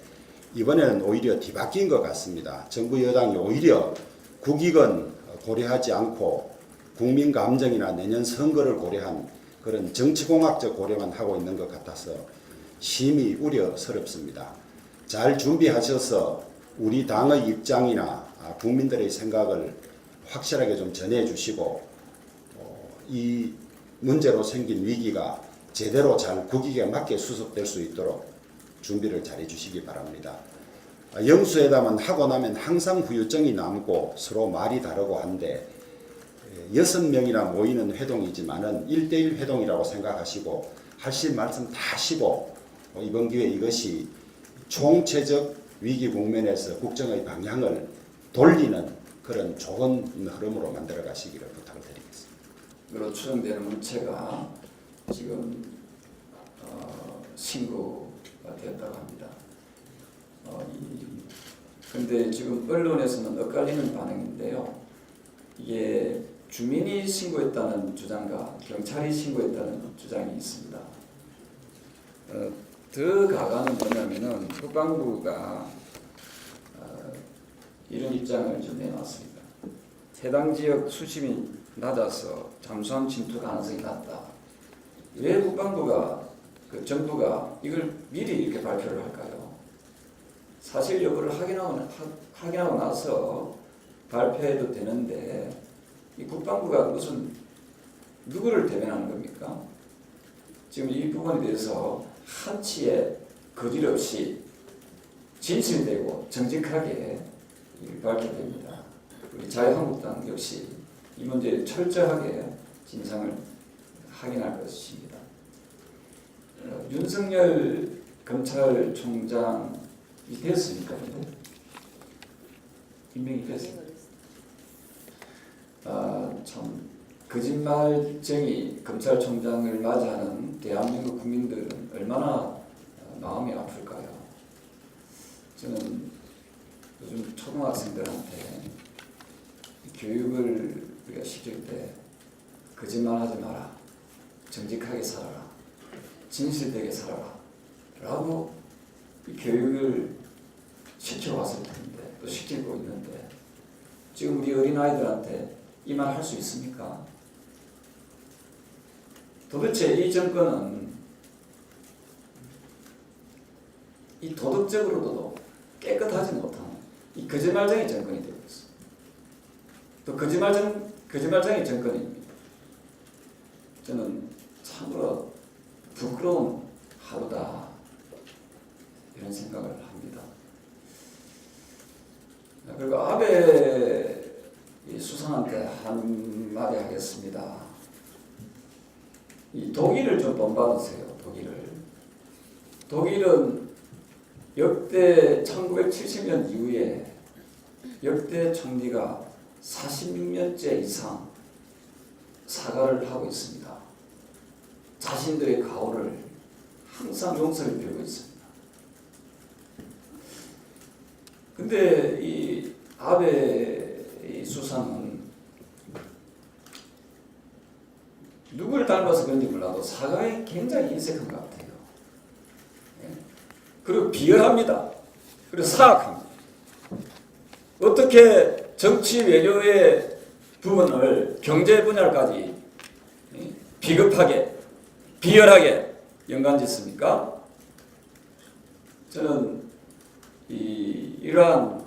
이번에는 오히려 뒤바뀐 것 같습니다. 정부 여당이 오히려 국익은 고려하지 않고 국민 감정이나 내년 선거를 고려한 그런 정치공학적 고려만 하고 있는 것 같아서 심히 우려스럽습니다. 잘 준비하셔서 우리 당의 입장이나 국민들의 생각을 확실하게 좀 전해주시고 이 문제로 생긴 위기가 제대로 잘 국익에 맞게 수습될 수 있도록 준비를 잘 해주시기 바랍니다. 영수회담은 하고 나면 항상 후유증이 남고 서로 말이 다르고 한데 6명이나 모이는 회동이지만은 1대1 회동이라고 생각하시고 하실 말씀 다 하시고 이번 기회에 이것이 총체적 위기 국면에서 국정의 방향을 돌리는 그런 좋은 흐름으로 만들어 가시기를 부탁을 드리겠습니다. 으로 추정되는 물체가 지금 신고가 되었다고 합니다. 그런데 지금 언론에서는 엇갈리는 반응인데요. 이게 주민이 신고했다는 주장과 경찰이 신고했다는 주장이 있습니다. 더 가가는 뭐냐면은 국방부가 이런 입장을 좀 내놨습니다. 해당 지역 수심이 낮아서 잠수함 침투 가능성이 낮다. 왜 국방부가 정부가 이걸 미리 이렇게 발표를 할까요? 사실 여부를 확인하고 나서 발표해도 되는데 이 국방부가 무슨 누구를 대변하는 겁니까? 지금 이 부분에 대해서 한치의 거짓 없이 진실되고 정직하게 밝혀됩니다. 우리 자유한국당 역시 이 문제에 철저하게 진상을 확인할 것입니다. 윤석열 검찰총장이 됐습니까? 임명이 됐습니다. 참 거짓말쟁이 검찰총장을 맞이하는 대한민국 국민들은 얼마나 마음이 아플까요? 저는 요즘 초등학생들한테 교육을 우리가 시킬 때 거짓말하지 마라, 정직하게 살아라, 진실되게 살아라 라고 교육을 시켜왔을 텐데 또 시키고 있는데 지금 우리 어린아이들한테 이 말 할 수 있습니까? 도대체 이 정권은 이 도덕적으로도 깨끗하지 못한 이 거짓말쟁이 정권이 되고 있습니다. 또 거짓말쟁이 정권입니다. 저는 참으로 부끄러운 하루다 이런 생각을 합니다. 그리고 아베 수상한테 한마디 하겠습니다. 이 독일을 좀 본받으세요. 독일은 역대 1970년 이후에 역대 총리가 46년째 이상 사과를 하고 있습니다. 자신들의 가오를 항상 용서를 빌고 있습니다. 근데 이 아베 수상은 누구를 닮아서 그런지 몰라도 사과에 굉장히 인색한 것 같아요. 그리고 비열합니다. 그리고 사악합니다. 어떻게 정치 외교의 부분을 경제 분야까지 비겁하게 비열하게 연관짓습니까? 저는 이러한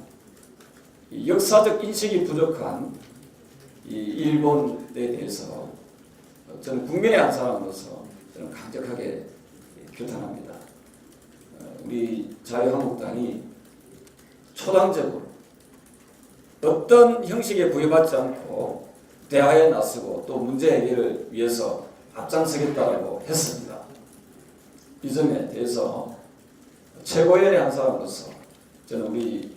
역사적 인식이 부족한 이 일본에 대해서 저는 국민의 한 사람으로서 저는 강력하게 규탄합니다. 우리 자유한국당이 초당적으로 어떤 형식에 구애받지 않고 대화에 나서고 또 문제 해결을 위해서 앞장서겠다고 했습니다. 이 점에 대해서 최고위원의 한 사람으로서 저는 우리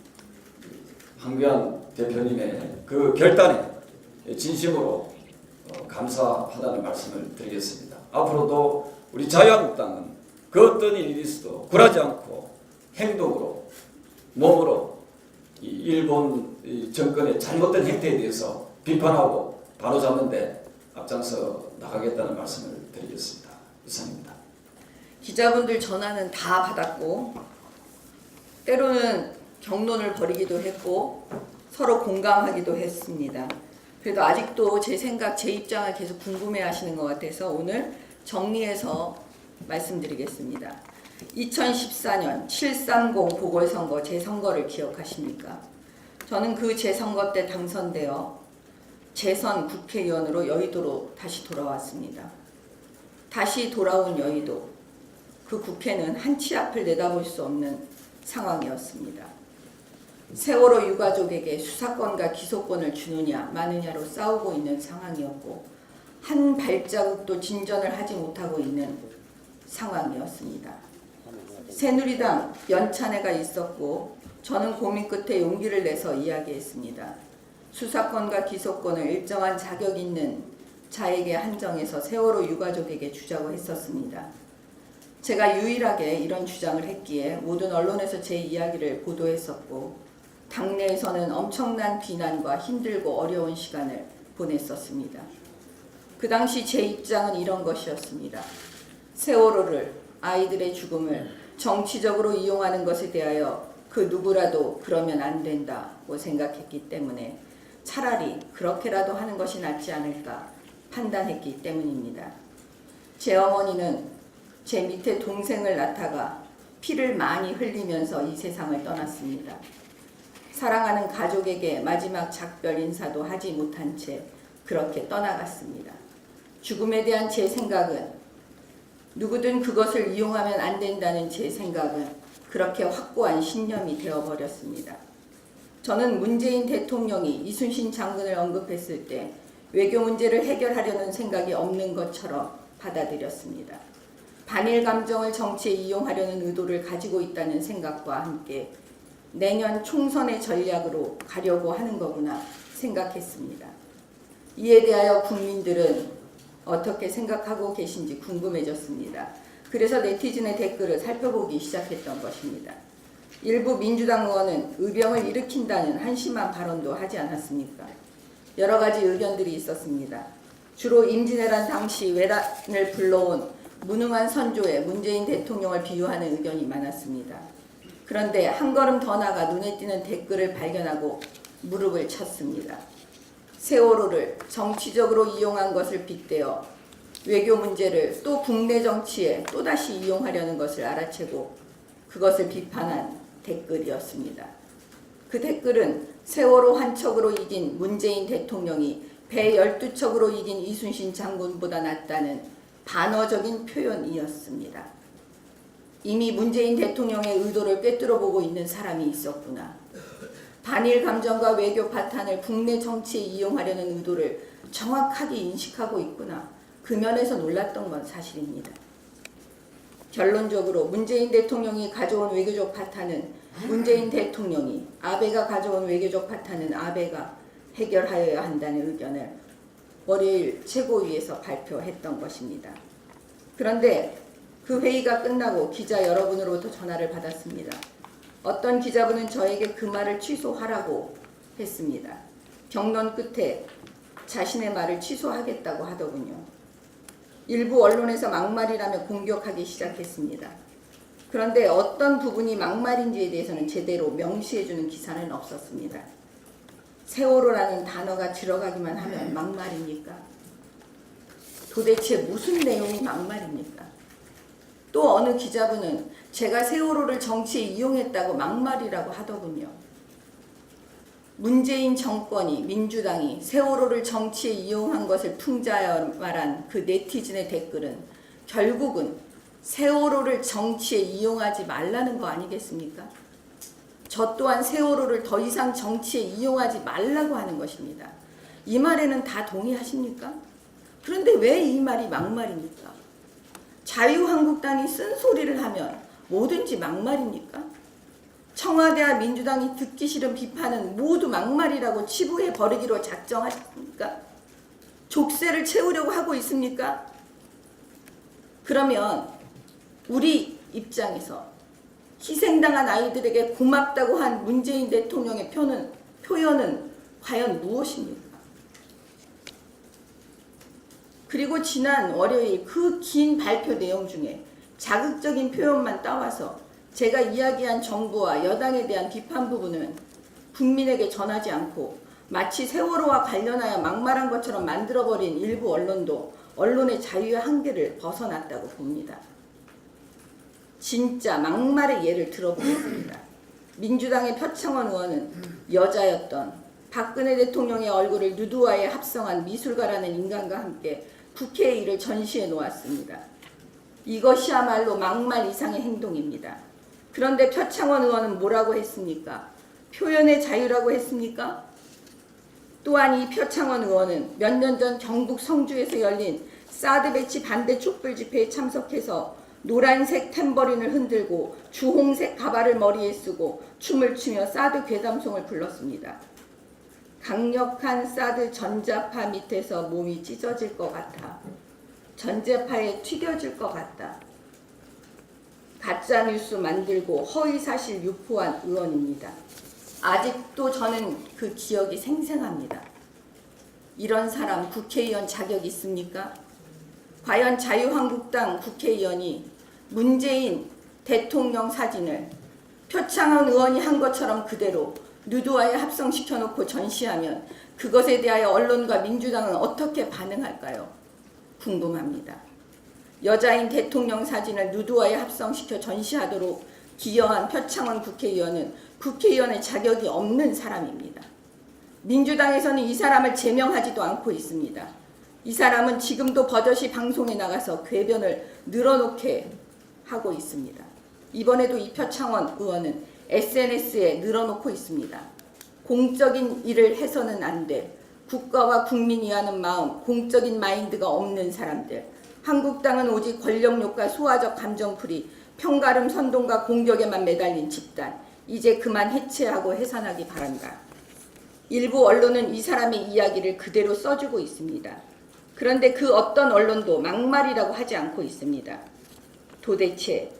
황교안 대표님의 그 결단에 진심으로 감사하다는 말씀을 드리겠습니다. 앞으로도 우리 자유한국당은 그 어떤 일이 있어도 굴하지 않고 행동으로 몸으로 이 일본 정권의 잘못된 행태에 대해서 비판하고 바로잡는 데 앞장서 나가겠다는 말씀을 드리겠습니다. 이상입니다. 기자분들 전화는 다 받았고 때로는 격론을 벌이기도 했고 서로 공감하기도 했습니다. 그래도 아직도 제 생각, 제 입장을 계속 궁금해하시는 것 같아서 오늘 정리해서 말씀드리겠습니다. 2014년 730 보궐선거 재선거를 기억하십니까? 저는 그 재선거 때 당선되어 재선 국회의원으로 여의도로 다시 돌아왔습니다. 다시 돌아온 여의도, 그 국회는 한치 앞을 내다볼 수 없는 상황이었습니다. 세월호 유가족에게 수사권과 기소권을 주느냐 마느냐로 싸우고 있는 상황이었고 한 발자국도 진전을 하지 못하고 있는 상황이었습니다. 새누리당 연찬회가 있었고 저는 고민 끝에 용기를 내서 이야기했습니다. 수사권과 기소권을 일정한 자격 있는 자에게 한정해서 세월호 유가족에게 주자고 했었습니다. 제가 유일하게 이런 주장을 했기에 모든 언론에서 제 이야기를 보도했었고 당내에서는 엄청난 비난과 힘들고 어려운 시간을 보냈었습니다. 그 당시 제 입장은 이런 것이었습니다. 세월호를, 아이들의 죽음을 정치적으로 이용하는 것에 대하여 그 누구라도 그러면 안 된다고 생각했기 때문에 차라리 그렇게라도 하는 것이 낫지 않을까 판단했기 때문입니다. 제 어머니는 제 밑에 동생을 낳다가 피를 많이 흘리면서 이 세상을 떠났습니다. 사랑하는 가족에게 마지막 작별 인사도 하지 못한 채 그렇게 떠나갔습니다. 죽음에 대한 제 생각은 누구든 그것을 이용하면 안 된다는 제 생각은 그렇게 확고한 신념이 되어버렸습니다. 저는 문재인 대통령이 이순신 장군을 언급했을 때 외교 문제를 해결하려는 생각이 없는 것처럼 받아들였습니다. 반일 감정을 정치에 이용하려는 의도를 가지고 있다는 생각과 함께 내년 총선의 전략으로 가려고 하는 거구나 생각했습니다. 이에 대하여 국민들은 어떻게 생각하고 계신지 궁금해졌습니다. 그래서 네티즌의 댓글을 살펴보기 시작했던 것입니다. 일부 민주당 의원은 의병을 일으킨다는 한심한 발언도 하지 않았습니까? 여러 가지 의견들이 있었습니다. 주로 임진왜란 당시 외란을 불러온 무능한 선조에 문재인 대통령을 비유하는 의견이 많았습니다. 그런데 한 걸음 더 나가 눈에 띄는 댓글을 발견하고 무릎을 쳤습니다. 세월호를 정치적으로 이용한 것을 빗대어 외교 문제를 또 국내 정치에 또다시 이용하려는 것을 알아채고 그것을 비판한 댓글이었습니다. 그 댓글은 세월호 한 척으로 이긴 문재인 대통령이 배 12척으로 이긴 이순신 장군보다 낫다는 반어적인 표현이었습니다. 이미 문재인 대통령의 의도를 꿰뚫어보고 있는 사람이 있었구나. 반일 감정과 외교 파탄을 국내 정치에 이용하려는 의도를 정확하게 인식하고 있구나. 그 면에서 놀랐던 건 사실입니다. 결론적으로 문재인 대통령이 가져온 외교적 파탄은 문재인 대통령이, 아베가 가져온 외교적 파탄은 아베가 해결하여야 한다는 의견을 월요일 최고위에서 발표했던 것입니다. 그런데 그 회의가 끝나고 기자 여러분으로부터 전화를 받았습니다. 어떤 기자분은 저에게 그 말을 취소하라고 했습니다. 격론 끝에 자신의 말을 취소하겠다고 하더군요. 일부 언론에서 막말이라며 공격하기 시작했습니다. 그런데 어떤 부분이 막말인지에 대해서는 제대로 명시해주는 기사는 없었습니다. 세월호라는 단어가 들어가기만 하면 막말입니까? 도대체 무슨 내용이 막말입니까? 또 어느 기자분은 제가 세월호를 정치에 이용했다고 막말이라고 하더군요. 문재인 정권이, 민주당이 세월호를 정치에 이용한 것을 풍자하여 말한 그 네티즌의 댓글은 결국은 세월호를 정치에 이용하지 말라는 거 아니겠습니까? 저 또한 세월호를 더 이상 정치에 이용하지 말라고 하는 것입니다. 이 말에는 다 동의하십니까? 그런데 왜 이 말이 막말입니까? 자유한국당이 쓴소리를 하면 뭐든지 막말입니까? 청와대와 민주당이 듣기 싫은 비판은 모두 막말이라고 치부해 버리기로 작정하십니까? 족쇄를 채우려고 하고 있습니까? 그러면 우리 입장에서 희생당한 아이들에게 고맙다고 한 문재인 대통령의 표현은 과연 무엇입니까? 그리고 지난 월요일 그 긴 발표 내용 중에 자극적인 표현만 따와서 제가 이야기한 정부와 여당에 대한 비판 부분은 국민에게 전하지 않고 마치 세월호와 관련하여 막말한 것처럼 만들어버린 일부 언론도 언론의 자유의 한계를 벗어났다고 봅니다. 진짜 막말의 예를 들어보겠습니다. 민주당의 표창원 의원은 여자였던 박근혜 대통령의 얼굴을 누드화에 합성한 미술가라는 인간과 함께 국회의 일을 전시해 놓았습니다. 이것이야말로 막말 이상의 행동입니다. 그런데 표창원 의원은 뭐라고 했습니까? 표현의 자유라고 했습니까? 또한 이 표창원 의원은 몇 년 전 경북 성주에서 열린 사드 배치 반대 촛불 집회에 참석해서 노란색 탬버린을 흔들고 주홍색 가발을 머리에 쓰고 춤을 추며 사드 괴담송을 불렀습니다. 강력한 사드 전자파 밑에서 몸이 찢어질 것 같아. 전자파에 튀겨질 것 같다. 가짜뉴스 만들고 허위사실 유포한 의원입니다. 아직도 저는 그 기억이 생생합니다. 이런 사람 국회의원 자격 있습니까? 과연 자유한국당 국회의원이 문재인 대통령 사진을 표창원 의원이 한 것처럼 그대로 누드화에 합성시켜놓고 전시하면 그것에 대하여 언론과 민주당은 어떻게 반응할까요? 궁금합니다. 여자인 대통령 사진을 누드화에 합성시켜 전시하도록 기여한 표창원 국회의원은 국회의원의 자격이 없는 사람입니다. 민주당에서는 이 사람을 제명하지도 않고 있습니다. 이 사람은 지금도 버젓이 방송에 나가서 궤변을 늘어놓게 하고 있습니다. 이번에도 이 표창원 의원은 SNS에 늘어놓고 있습니다. 공적인 일을 해서는 안 돼. 국가와 국민이 하는 마음, 공적인 마인드가 없는 사람들. 한국당은 오직 권력욕과 소화적 감정풀이, 편가름 선동과 공격에만 매달린 집단. 이제 그만 해체하고 해산하기 바란다. 일부 언론은 이 사람의 이야기를 그대로 써주고 있습니다. 그런데 그 어떤 언론도 막말이라고 하지 않고 있습니다. 도대체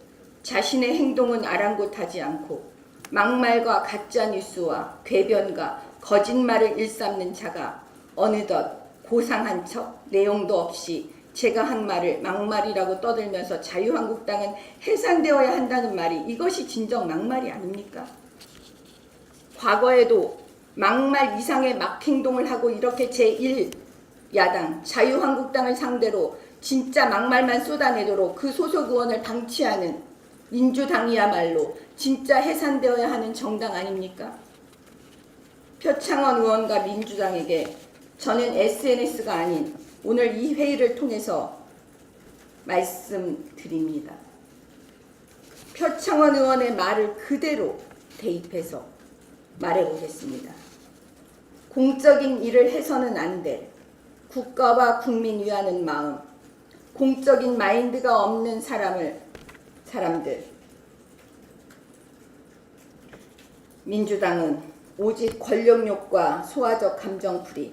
자신의 행동은 아랑곳하지 않고 막말과 가짜뉴스와 궤변과 거짓말을 일삼는 자가 어느덧 고상한 척 내용도 없이 제가 한 말을 막말이라고 떠들면서 자유한국당은 해산되어야 한다는 말이 이것이 진정 막말이 아닙니까? 과거에도 막말 이상의 막행동을 하고 이렇게 제1야당 자유한국당을 상대로 진짜 막말만 쏟아내도록 그 소속 의원을 방치하는 민주당이야말로 진짜 해산되어야 하는 정당 아닙니까? 표창원 의원과 민주당에게 저는 SNS가 아닌 오늘 이 회의를 통해서 말씀드립니다. 표창원 의원의 말을 그대로 대입해서 말해보겠습니다. 공적인 일을 해서는 안 될 국가와 국민 위하는 마음, 공적인 마인드가 없는 사람들. 민주당은 오직 권력욕과 소화적 감정풀이,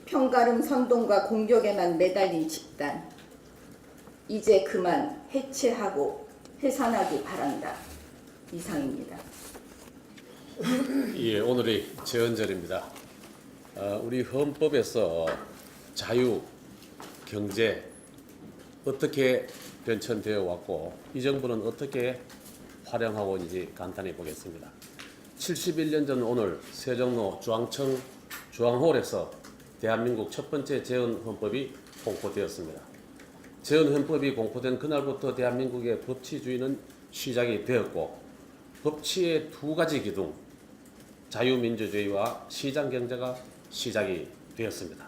편가름 선동과 공격에만 매달린 집단. 이제 그만 해체하고 해산하기 바란다. 이상입니다. 예, 오늘이 제헌절입니다. 우리 헌법에서 자유, 경제 어떻게 변천되어 왔고 이 정부는 어떻게 활용하고 있는지 간단히 보겠습니다. 71년 전 오늘 세종로 중앙청 중앙홀에서 대한민국 첫 번째 제헌헌법이 공포되었습니다. 제헌헌법이 공포된 그날부터 대한민국의 법치주의는 시작이 되었고 법치의 두 가지 기둥, 자유민주주의와 시장경제가 시작이 되었습니다.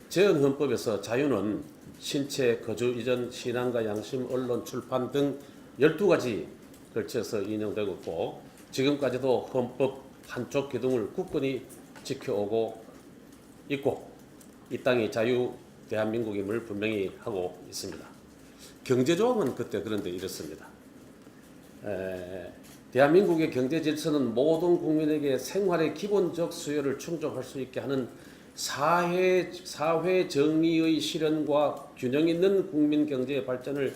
제헌헌법에서 자유는 신체, 거주, 이전, 신앙과 양심, 언론, 출판 등 12가지 걸쳐서 인용되고 있고 지금까지도 헌법 한쪽 기둥을 굳건히 지켜오고 있고 이 땅이 자유 대한민국임을 분명히 하고 있습니다. 경제조항은 그때 그런데 이렇습니다. 대한민국의 경제 질서는 모든 국민에게 생활의 기본적 수요를 충족할 수 있게 하는 사회 정의의 실현과 균형 있는 국민 경제의 발전을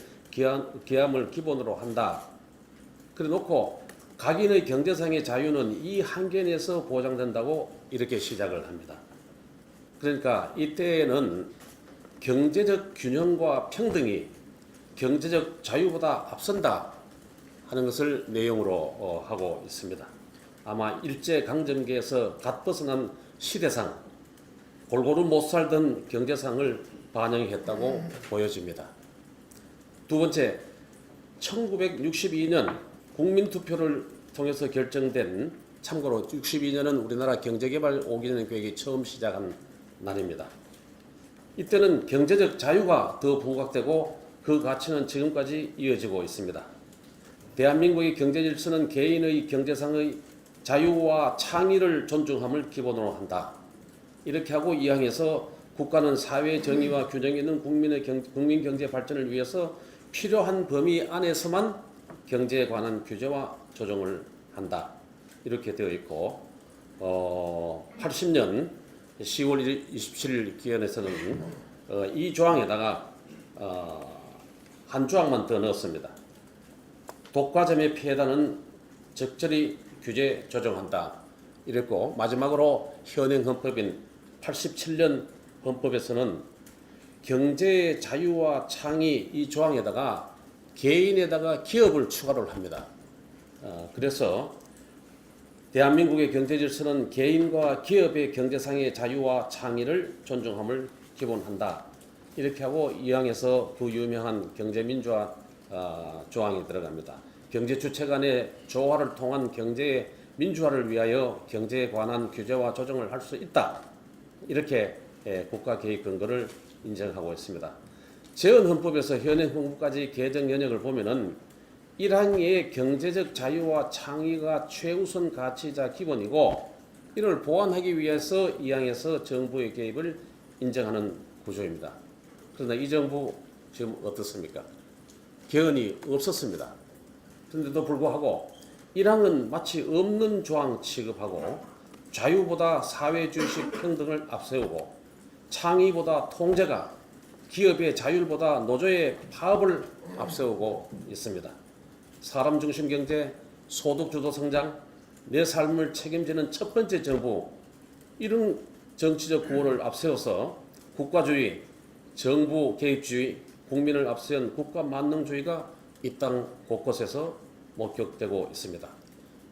기함을 기본으로 한다. 그래 놓고 각인의 경제상의 자유는 이 한계 내에서 보장된다고 이렇게 시작을 합니다. 그러니까 이때에는 경제적 균형과 평등이 경제적 자유보다 앞선다 하는 것을 내용으로 하고 있습니다. 아마 일제강점기에서 갓 벗어난 시대상, 골고루 못 살던 경제상을 반영했다고 보여집니다. 두 번째, 1962년 국민투표를 통해서 결정된, 참고로 62년은 우리나라 경제개발 5개년 계획이 처음 시작한 날입니다. 이때는 경제적 자유가 더 부각되고 그 가치는 지금까지 이어지고 있습니다. 대한민국의 경제 질서는 개인의 경제상의 자유와 창의를 존중함을 기본으로 한다. 이렇게 하고 2항에서 국가는 사회 정의와 균형 있는 국민 경제 발전을 위해서 필요한 범위 안에서만 경제에 관한 규제와 조정을 한다. 이렇게 되어 있고 80년 10월 27일 기원에서는 이 조항에다가 한 조항만 더 넣었습니다. 독과점의 피해자는 적절히 규제 조정한다. 이랬고 마지막으로 현행 헌법인 87년 헌법에서는 경제의 자유와 창의 이 조항에다가 개인에다가 기업을 추가를 합니다. 그래서 대한민국의 경제 질서는 개인과 기업의 경제상의 자유와 창의를 존중함을 기본한다. 이렇게 하고 2항에서 그 유명한 경제민주화 조항이 들어갑니다. 경제 주체 간의 조화를 통한 경제의 민주화를 위하여 경제에 관한 규제와 조정을 할 수 있다. 이렇게 국가 개입 근거를 인정하고 있습니다. 제헌헌법에서 현행 헌법까지 개정 연역을 보면은 1항의 경제적 자유와 창의가 최우선 가치자 기본이고 이를 보완하기 위해서 2항에서 정부의 개입을 인정하는 구조입니다. 그러나 이 정부 지금 어떻습니까? 개헌이 없었습니다. 그런데도 불구하고 1항은 마치 없는 조항 취급하고 자유보다 사회주의식 평등을 앞세우고 창의보다 통제가 기업의 자율보다 노조의 파업을 앞세우고 있습니다. 사람 중심 경제, 소득 주도 성장, 내 삶을 책임지는 첫 번째 정부 이런 정치적 구호를 앞세워서 국가주의, 정부 개입주의, 국민을 앞세운 국가 만능주의가 이 땅 곳곳에서 목격되고 있습니다.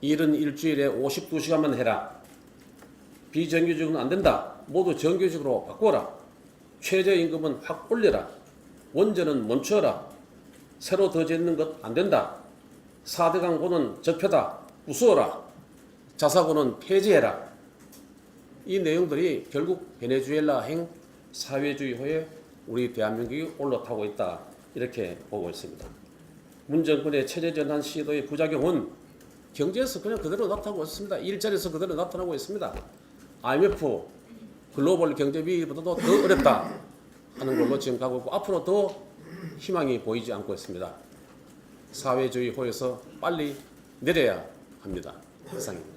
일은 일주일에 52시간만 해라. 비정규직은 안 된다. 모두 정규직으로 바꾸어라. 최저임금은 확 올려라. 원전은 멈춰라. 새로 더 짓는 것 안 된다. 4대 강고는 적폐다. 부수어라. 자사고는 폐지해라. 이 내용들이 결국 베네수엘라행 사회주의호에 우리 대한민국이 올라타고 있다. 이렇게 보고 있습니다. 문 정권의 체제 전환 시도의 부작용은 경제에서 그냥 그대로 나타나고 있습니다. 일자리에서 그대로 나타나고 있습니다. IMF 글로벌 경제 위기보다도 더 어렵다 하는 걸로 지금 가고 있고 앞으로 더 희망이 보이지 않고 있습니다. 사회주의 호에서 빨리 내려야 합니다. 이상입니다.